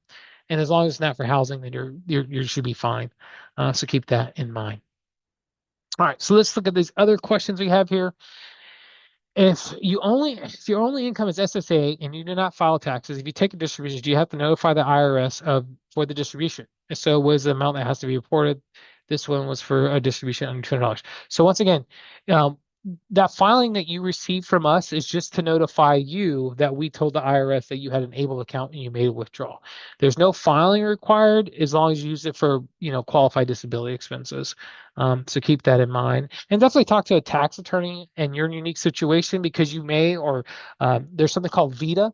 And as long as it's not for housing, then you should be fine. So keep that in mind. All right, so let's look at these other questions we have here. If your only income is SSA and you do not file taxes, if you take a distribution, do you have to notify the IRS for the distribution? And so what is the amount that has to be reported? This one was for a distribution under $200. So once again, that filing that you received from us is just to notify you that we told the IRS that you had an ABLE account and you made a withdrawal. There's no filing required as long as you use it for, qualified disability expenses. So keep that in mind. And definitely talk to a tax attorney in your unique situation because you may, or there's something called VITA.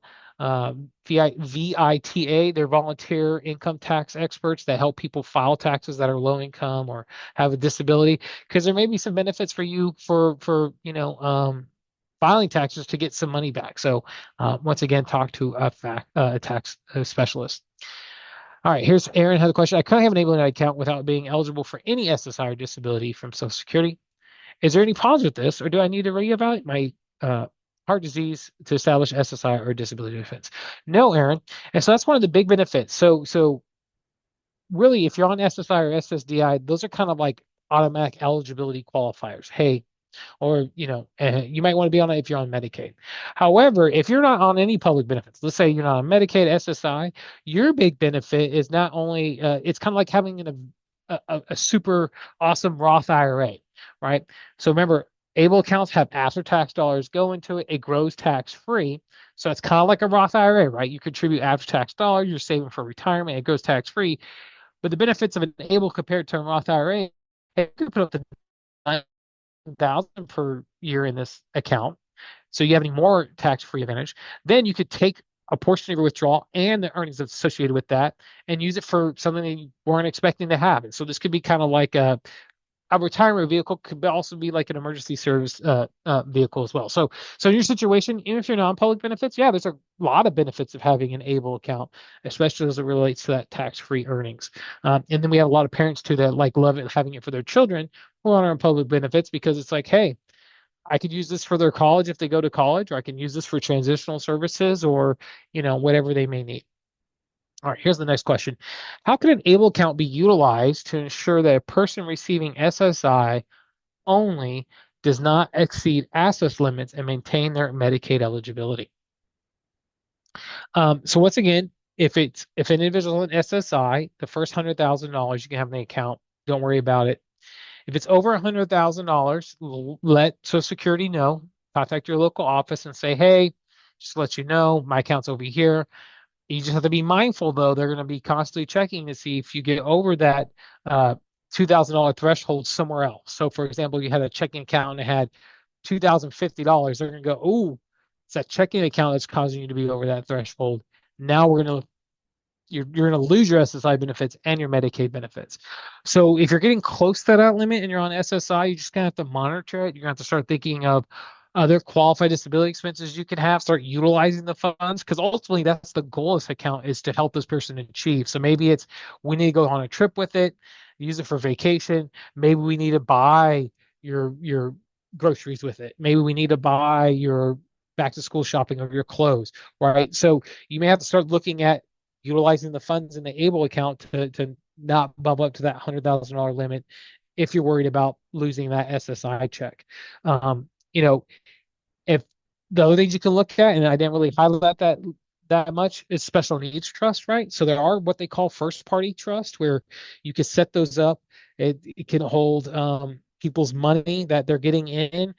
VITA, they're volunteer income tax experts that help people file taxes that are low income or have a disability, because there may be some benefits for you for filing taxes to get some money back. So once again, talk to a tax specialist. All right, here's Aaron had a question. I currently have an ABLE account without being eligible for any SSI or disability from Social Security. Is there any problems with this, or do I need to reevaluate my heart disease to establish SSI or disability benefits? No, Aaron. And so that's one of the big benefits. So really, if you're on SSI or SSDI, those are kind of like automatic eligibility qualifiers. Hey, or you might want to be on it if you're on Medicaid. However, if you're not on any public benefits, let's say you're not on Medicaid, SSI, your big benefit is not only it's kind of like having a super awesome Roth IRA, right? So remember, ABLE accounts have after-tax dollars go into it. It grows tax-free. So it's kind of like a Roth IRA, right? You contribute after-tax dollars, you're saving for retirement, it goes tax-free. But the benefits of an ABLE compared to a Roth IRA, you could put up to 9,000 per year in this account. So you have any more tax-free advantage. Then you could take a portion of your withdrawal and the earnings associated with that and use it for something that you weren't expecting to have. And so this could be kind of like a retirement vehicle, could also be like an emergency service vehicle as well. So in your situation, even if you're non-public benefits, yeah, there's a lot of benefits of having an ABLE account, especially as it relates to that tax-free earnings. And then we have a lot of parents too that love it, having it for their children who are on public benefits, because it's like, hey, I could use this for their college if they go to college, or I can use this for transitional services, or whatever they may need. All right, here's the next question. How can an ABLE account be utilized to ensure that a person receiving SSI only does not exceed access limits and maintain their Medicaid eligibility? So once again, if an individual in SSI, the first $100,000 you can have in the account, don't worry about it. If it's over $100,000, let Social Security know. contact your local office and say, hey, just to let you know, my account's over here. You just have to be mindful, though. They're going to be constantly checking to see if you get over that $2,000 threshold somewhere else. So, for example, you had a checking account and it had $2,050. They're going to go, oh, it's that checking account that's causing you to be over that threshold. Now you're going to lose your SSI benefits and your Medicaid benefits. So if you're getting close to that limit and you're on SSI, you just kind of have to monitor it. You're going to have to start thinking of other qualified disability expenses you could have, start utilizing the funds, because ultimately that's the goal of this account, is to help this person achieve. So maybe it's, we need to go on a trip with it, use it for vacation. Maybe we need to buy your groceries with it. Maybe we need to buy your back to school shopping of your clothes, right? So you may have to start looking at utilizing the funds in the ABLE account to not bump up to that $100,000 limit if you're worried about losing that SSI check. You know, if the other things you can look at, and I didn't really highlight that much, is special needs trust, right? So there are what they call first party trust, where you can set those up. It can hold people's money that they're getting in.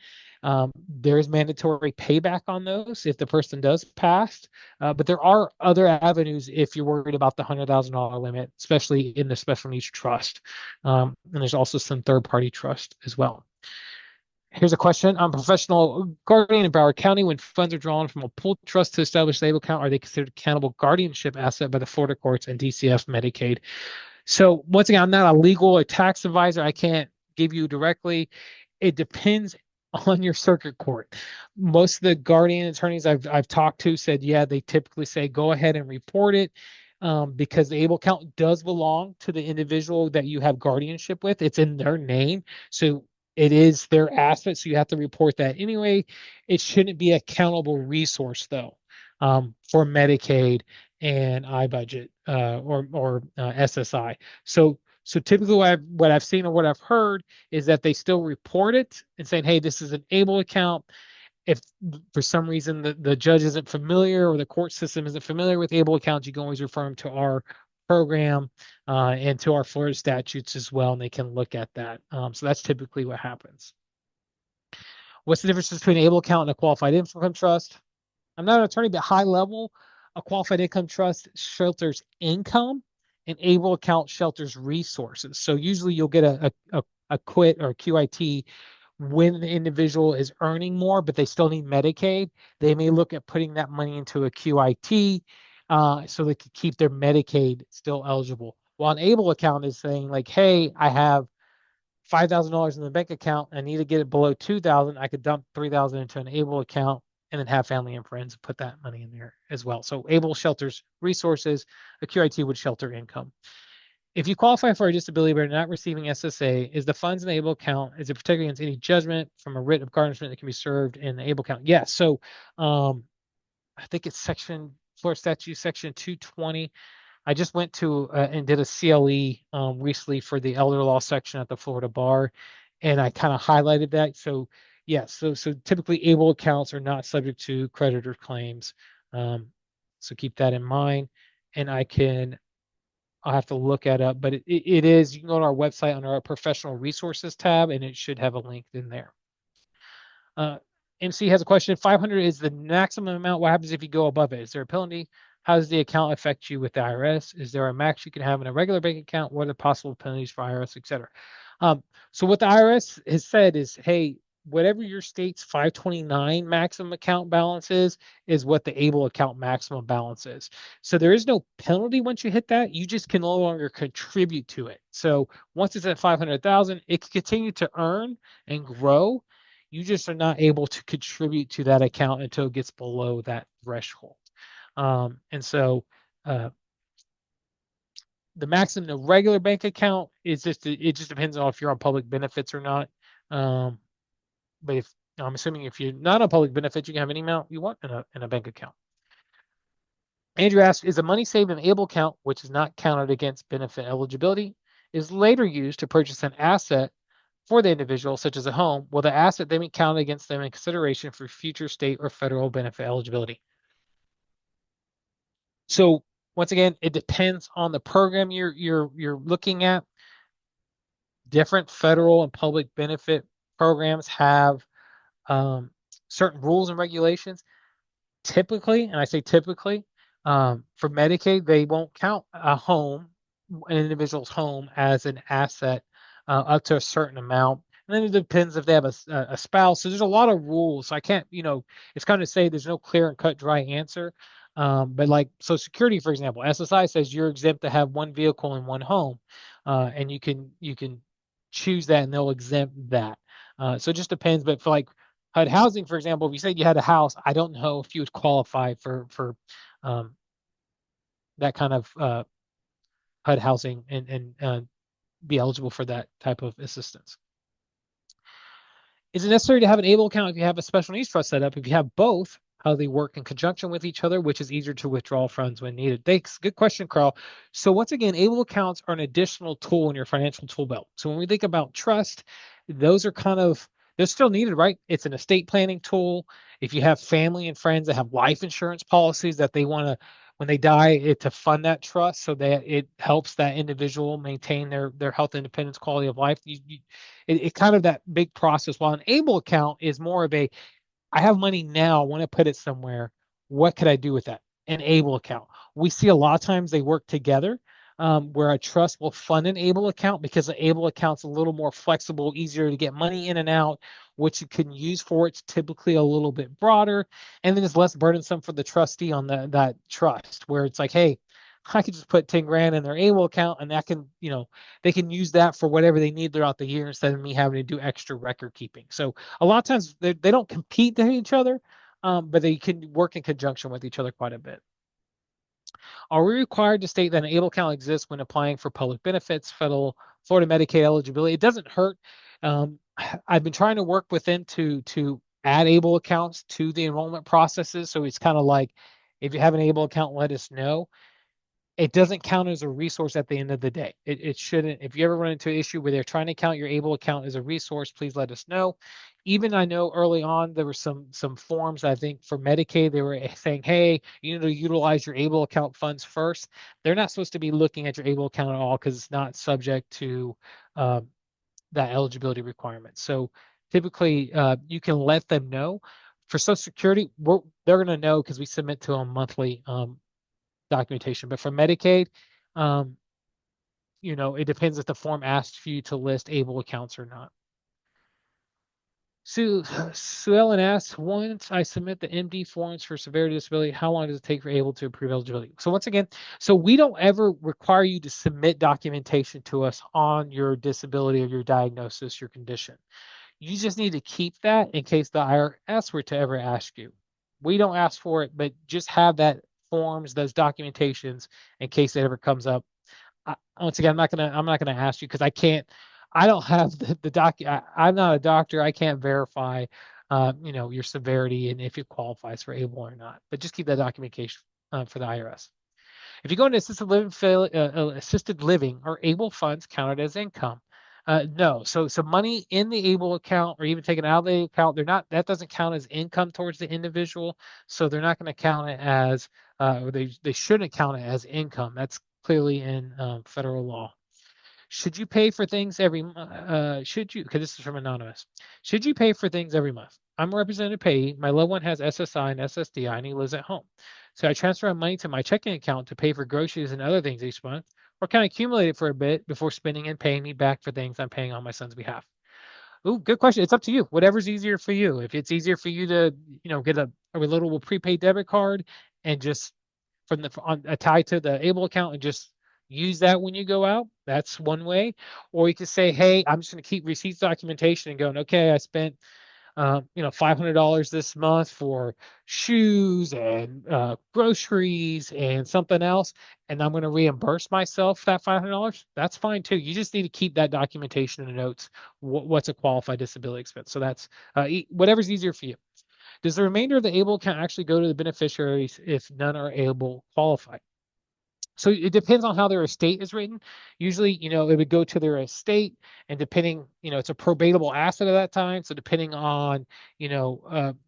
There is mandatory payback on those if the person does pass. But there are other avenues if you're worried about the $100,000 limit, especially in the special needs trust. And there's also some third party trust as well. Here's a question. I'm a professional guardian in Broward County. When funds are drawn from a pool trust to establish the ABLE account, are they considered accountable guardianship asset by the Florida courts and DCF Medicaid? So once again, I'm not a legal or tax advisor. I can't give you directly. It depends on your circuit court. Most of the guardian attorneys I've talked to said, yeah, they typically say go ahead and report it, because the ABLE account does belong to the individual that you have guardianship with. It's in their name. So it is their asset. So you have to report that anyway. It shouldn't be a countable resource, though, for Medicaid and iBudget or SSI. So typically what I've seen or what I've heard is that they still report it and saying, hey, this is an ABLE account. If for some reason the judge isn't familiar or the court system isn't familiar with ABLE accounts, you can always refer them to our program and to our Florida statutes as well, and they can look at that. So that's typically what happens. What's the difference between an ABLE account and a qualified income trust? I'm not an attorney, but high level, a qualified income trust shelters income, and ABLE account shelters resources. So usually you'll get a quit or a QIT when the individual is earning more, but they still need Medicaid. They may look at putting that money into a QIT so they can keep their Medicaid still eligible. While an ABLE account is saying like, hey, I have $5,000 in the bank account. I need to get it below 2,000. I could dump 3,000 into an ABLE account and then have family and friends put that money in there as well. So ABLE shelters resources, a QIT would shelter income. If you qualify for a disability but are not receiving SSA, is the funds in the ABLE account, is it protected against any judgment from a writ of garnishment that can be served in the ABLE account? Yes. So I think it's Florida Statute Section 220. I just went to and did a CLE recently for the elder law section at the Florida Bar, and I kind of highlighted that. So yes, so typically ABLE accounts are not subject to creditor claims. So keep that in mind. And I'll have to look that up, but it is, you can go to our website under our professional resources tab, and it should have a link in there. MC has a question. 500 is the maximum amount. What happens if you go above it? Is there a penalty? How does the account affect you with the IRS? Is there a max you can have in a regular bank account? What are the possible penalties for IRS, et cetera? So what the IRS has said is, hey, whatever your state's 529 maximum account balance is what the ABLE account maximum balance is. So there is no penalty once you hit that. You just can no longer contribute to it. So once it's at 500,000, it can continue to earn and grow. You just are not able to contribute to that account until it gets below that threshold. And so the maximum in a regular bank account is it just depends on if you're on public benefits or not. But if I'm assuming if you're not on public benefits, you can have any amount you want in a bank account. Andrew asks, is the money saved in the ABLE account, which is not counted against benefit eligibility, is later used to purchase an asset for the individual, such as a home? Will the asset then be counted against them in consideration for future state or federal benefit eligibility? So once again, it depends on the program you're looking at. Different federal and public benefit programs have certain rules and regulations. Typically, and I say typically, for Medicaid, they won't count an individual's home as an asset up to a certain amount. And then it depends if they have a spouse. So there's a lot of rules. So I can't, it's kind of say there's no clear and cut dry answer. But like Social Security, for example, SSI says you're exempt to have one vehicle in one home, and you can choose that, and they'll exempt that. So it just depends. But for like HUD housing, for example, if you said you had a house, I don't know if you would qualify for um, that kind of HUD housing and be eligible for that type of assistance. Is it necessary to have an ABLE account if you have a special needs trust set up? If you have both, how they work in conjunction with each other, which is easier to withdraw funds when needed? Thanks. Good question, Carl. So once again, ABLE accounts are an additional tool in your financial tool belt. So when we think about trust, those are they're still needed, right? It's an estate planning tool. If you have family and friends that have life insurance policies that they want to, when they die, to fund that trust so that it helps that individual maintain their health, independence, quality of life. It kind of that big process. While an ABLE account is more of I have money now, I want to put it somewhere. What could I do with that? An ABLE account. We see a lot of times they work together, where a trust will fund an ABLE account because the ABLE account's a little more flexible, easier to get money in and out. What you can use for it's typically a little bit broader, and then it's less burdensome for the trustee on that trust, where it's like, hey, I could just put 10 grand in their ABLE account, and that can, they can use that for whatever they need throughout the year instead of me having to do extra record keeping. So a lot of times they don't compete with each other, but they can work in conjunction with each other quite a bit. Are we required to state that an ABLE account exists when applying for public benefits, Florida Medicaid eligibility? It doesn't hurt. I've been trying to work with them to add ABLE accounts to the enrollment processes. So it's kind of like, if you have an ABLE account, let us know. It doesn't count as a resource at the end of the day. It shouldn't. If you ever run into an issue where they're trying to count your ABLE account as a resource, please let us know. Even I know early on there were some forms, I think, for Medicaid, they were saying, hey, you need to utilize your ABLE account funds first. They're not supposed to be looking at your ABLE account at all because it's not subject to that eligibility requirement. So typically you can let them know. For Social Security, they're going to know because we submit to them monthly documentation. But for Medicaid, it depends if the form asks for you to list ABLE accounts or not. Sue Ellen asks, once I submit the MD forms for severity disability, how long does it take for ABLE to approve eligibility? So once again, so we don't ever require you to submit documentation to us on your disability or your diagnosis, your condition. You just need to keep that in case the IRS were to ever ask you. We don't ask for it, but just have that forms, those documentations in case it ever comes up. Once again, I'm not gonna ask you because I don't have the doc. I'm not a doctor. I can't verify, your severity and if it qualifies for ABLE or not. But just keep that documentation for the IRS. If you go into assisted living, are ABLE funds counted as income? No. So money in the ABLE account or even taken out of the account, that doesn't count as income towards the individual. So they're not going to count it as, or they shouldn't count it as income. That's clearly in federal law. Should you pay for things every month? Because this is from Anonymous. Should you pay for things every month? I'm a representative payee. My loved one has SSI and SSDI and he lives at home. So I transfer money to my checking account to pay for groceries and other things each month, or can I accumulate it for a bit before spending and paying me back for things I'm paying on my son's behalf? Ooh, good question. It's up to you. Whatever's easier for you. If it's easier for you to, get a reloadable prepaid debit card and just tied to the ABLE account and just use that when you go out, that's one way. Or you could say, hey, I'm just going to keep receipts documentation and going, okay, I spent $500 this month for shoes and groceries and something else, and I'm going to reimburse myself that $500. That's fine too. You just need to keep that documentation and notes. What's a qualified disability expense? So that's whatever's easier for you. Does the remainder of the ABLE account actually go to the beneficiaries if none are ABLE qualified? So it depends on how their estate is written. Usually, it would go to their estate, and depending, it's a probatable asset at that time. So depending on,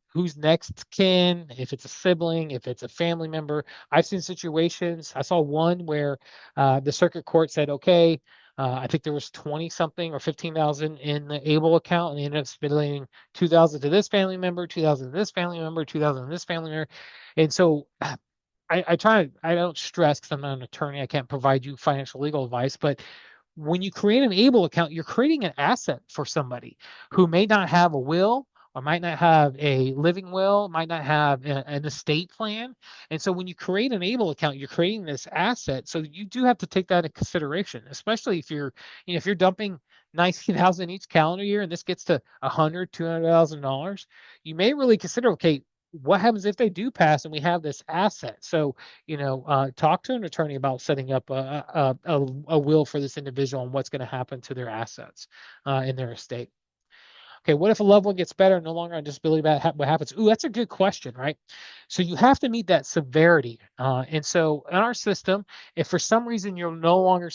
who's next kin, if it's a sibling, if it's a family member. I've seen situations. I saw one where the circuit court said, okay, I think there was 20 something or 15,000 in the able account, and they ended up splitting 2,000 to this family member, 2,000 to this family member, 2,000 to this family member. And so I don't stress because I'm not an attorney. I can't provide you financial legal advice, but when you create an able account, you're creating an asset for somebody who may not have a will or might not have a living will, might not have an estate plan. And so when you create an able account, you're creating this asset. So you do have to take that into consideration, especially if if you're dumping 19,000 each calendar year and this gets to 100, $200,000, you may really consider, okay, what happens if they do pass and we have this asset? So talk to an attorney about setting up a will for this individual and what's going to happen to their assets in their estate. Okay, what if a loved one gets better, no longer on disability? What happens? Ooh, that's a good question, right? So you have to meet that severity. And so in our system, if for some reason you're no longer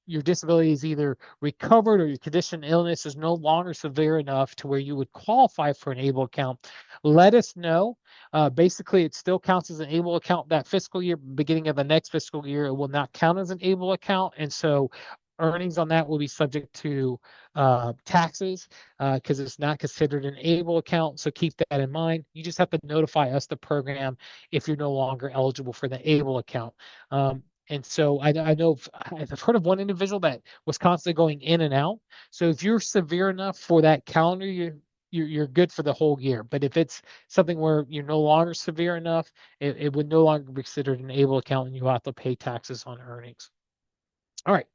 your disability is either recovered or your condition illness is no longer severe enough to where you would qualify for an able account, let us know. Basically, it still counts as an able account that fiscal year. Beginning of the next fiscal year, it will not count as an able account, and so earnings on that will be subject to taxes because it's not considered an able account. So keep that in mind. You just have to notify us, the program, if you're no longer eligible for the able account. And so I know I've heard of one individual that was constantly going in and out. So if you're severe enough for that calendar year, you're good for the whole year. But if it's something where you're no longer severe enough, it would no longer be considered an able account and you have to pay taxes on earnings. All right.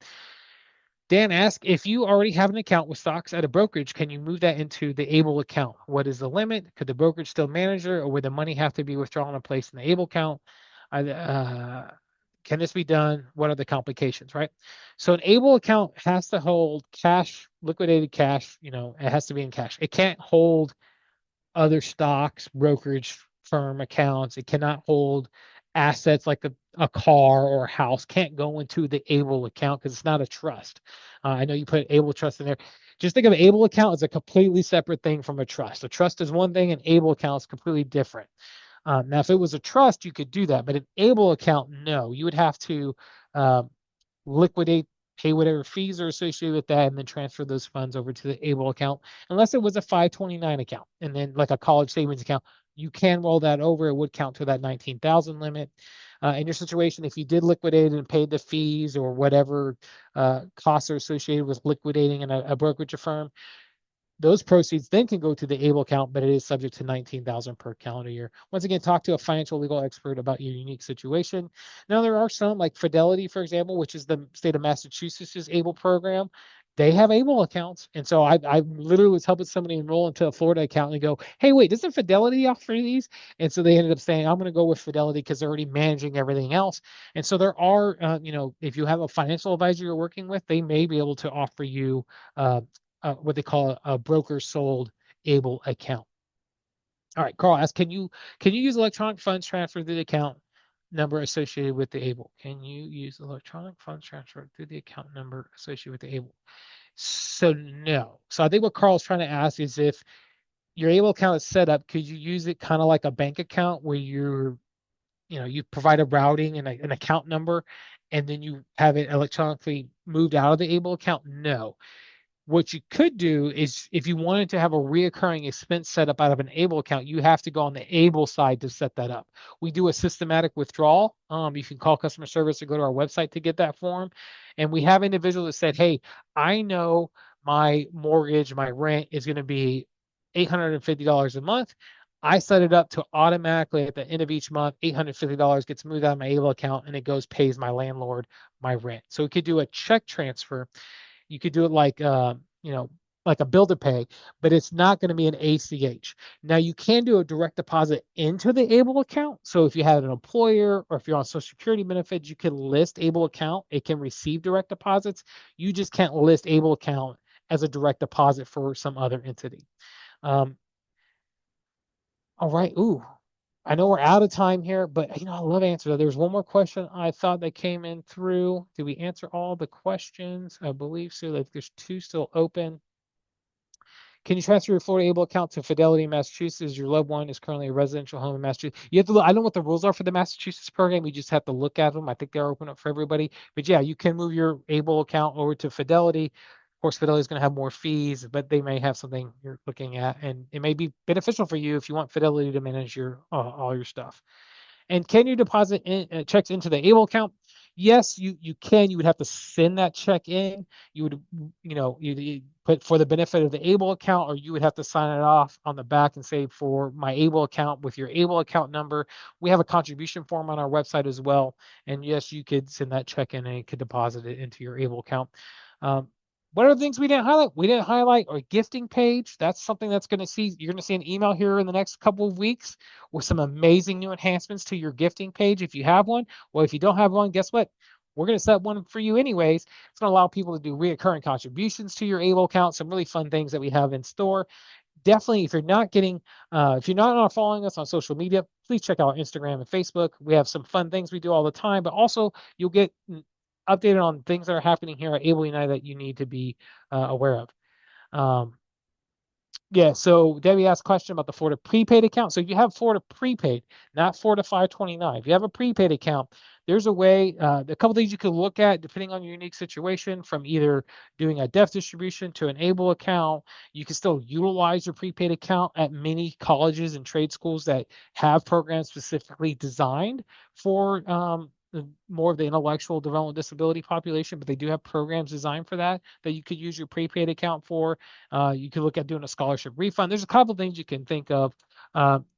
Dan asked, if you already have an account with stocks at a brokerage, can you move that into the ABLE account? What is the limit? Could the brokerage still manage it, or would the money have to be withdrawn and placed in the ABLE account? Can this be done? What are the complications, right? So an ABLE account has to hold cash, liquidated cash, it has to be in cash. It can't hold other stocks, brokerage firm accounts. It cannot hold assets like a car or a house. Can't go into the ABLE account because it's not a trust. I know you put ABLE trust in there. Just think of an ABLE account as a completely separate thing from a trust. A trust is one thing, an ABLE account is completely different. Now, if it was a trust, you could do that, but an ABLE account, no. You would have to liquidate, pay whatever fees are associated with that, and then transfer those funds over to the ABLE account, unless it was a 529 account. And then like a college savings account, you can roll that over. It would count to that 19,000 limit. In your situation, if you did liquidate and paid the fees or whatever costs are associated with liquidating in a brokerage firm, those proceeds then can go to the ABLE account, but it is subject to 19,000 per calendar year. Once again, talk to a financial legal expert about your unique situation. Now, there are some like Fidelity, for example, which is the state of Massachusetts' ABLE program. They have ABLE accounts. And so I literally was helping somebody enroll into a Florida account and go, hey, wait, doesn't Fidelity offer these? And so they ended up saying, I'm going to go with Fidelity because they're already managing everything else. And so there are, if you have a financial advisor you're working with, they may be able to offer you what they call a broker sold ABLE account. All right, Carl asks, can you use electronic funds transfer through the account number associated with the ABLE? Can you use electronic funds transfer through the account number associated with the ABLE? So no. So I think what Carl's trying to ask is, if your ABLE account is set up, could you use it kind of like a bank account where you provide a routing and an account number, and then you have it electronically moved out of the ABLE account? No. What you could do is, if you wanted to have a reoccurring expense set up out of an ABLE account, you have to go on the ABLE side to set that up. We do a systematic withdrawal. You can call customer service or go to our website to get that form. And we have individuals that said, hey, I know my mortgage, my rent is going to be $850 a month. I set it up to automatically at the end of each month, $850 gets moved out of my ABLE account and it pays my landlord my rent. So we could do a check transfer. You could do it like like a bill to pay, but it's not going to be an ACH. Now you can do a direct deposit into the ABLE account. So if you have an employer or if you're on Social Security benefits, you can list ABLE account. It can receive direct deposits. You just can't list ABLE account as a direct deposit for some other entity. All right. Ooh, I know we're out of time here, but I love answers. There's one more question I thought that came in through. Did we answer all the questions? I believe so. Like, there's two still open. Can you transfer your Florida Able account to Fidelity, Massachusetts? Your loved one is currently a residential home in Massachusetts. You have to look, I don't know what the rules are for the Massachusetts program. You just have to look at them. I think they're open up for everybody. But yeah, you can move your Able account over to Fidelity. Of course, Fidelity is going to have more fees, but they may have something you're looking at, and it may be beneficial for you if you want Fidelity to manage your all your stuff. And can you deposit checks into the Able account? Yes, you can. You would have to send that check in. You would, you put for the benefit of the Able account, or you would have to sign it off on the back and say for my Able account with your Able account number. We have a contribution form on our website as well. And yes, you could send that check in and it could deposit it into your Able account. Um, what are the things we didn't highlight? We didn't highlight our gifting page. That's something that's going to see. You're going to see an email here in the next couple of weeks with some amazing new enhancements to your gifting page if you have one. Well, if you don't have one, guess what? We're going to set one for you anyways. It's going to allow people to do recurring contributions to your Able account, some really fun things that we have in store. Definitely, if you're not following us on social media, please check out Instagram and Facebook. We have some fun things we do all the time, but also you'll get updated on things that are happening here at Able United that you need to be aware of. Um, yeah, so Debbie asked a question about the Florida prepaid account. So if you have Florida prepaid, not Florida 529, if you have a prepaid account, there's a way, a couple things you can look at depending on your unique situation, from either doing a death distribution to an ABLE account. You can still utilize your prepaid account at many colleges and trade schools that have programs specifically designed for more of the intellectual development disability population, but they do have programs designed for that you could use your prepaid account for. You could look at doing a scholarship refund. There's a couple things you can think of.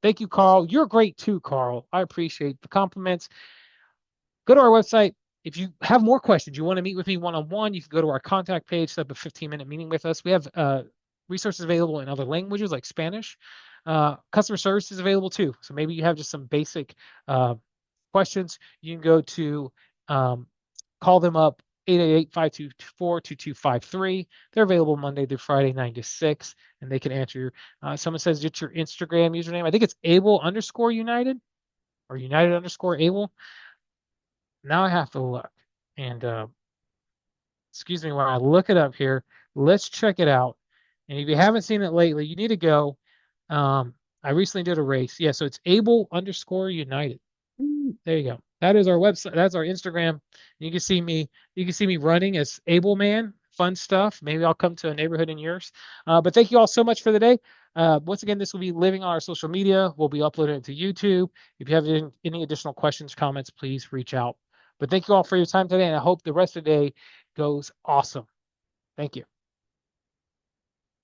Thank you, Carl. You're great too, Carl. I appreciate the compliments. Go to our website. If you have more questions, you want to meet with me one-on-one, you can go to our contact page, set up a 15-minute meeting with us. We have resources available in other languages like Spanish. Customer service is available too. So maybe you have just some basic questions. You can go to call them up, 888-524-2253. They're available Monday through Friday, 9 to 6, and they can answer. Someone says it's your Instagram username. I think it's able_united or united_able. Now I have to look. And excuse me while I look it up here. Let's check it out. And if you haven't seen it lately, you need to go. I recently did a race. Yeah, so it's able_united. There you go. That is our website. That's our Instagram. You can see me. You can see me running as Able Man. Fun stuff. Maybe I'll come to a neighborhood in yours. But thank you all so much for the day. Once again, this will be living on our social media. We'll be uploading it to YouTube. If you have any additional questions, comments, please reach out. But thank you all for your time today, and I hope the rest of the day goes awesome. Thank you.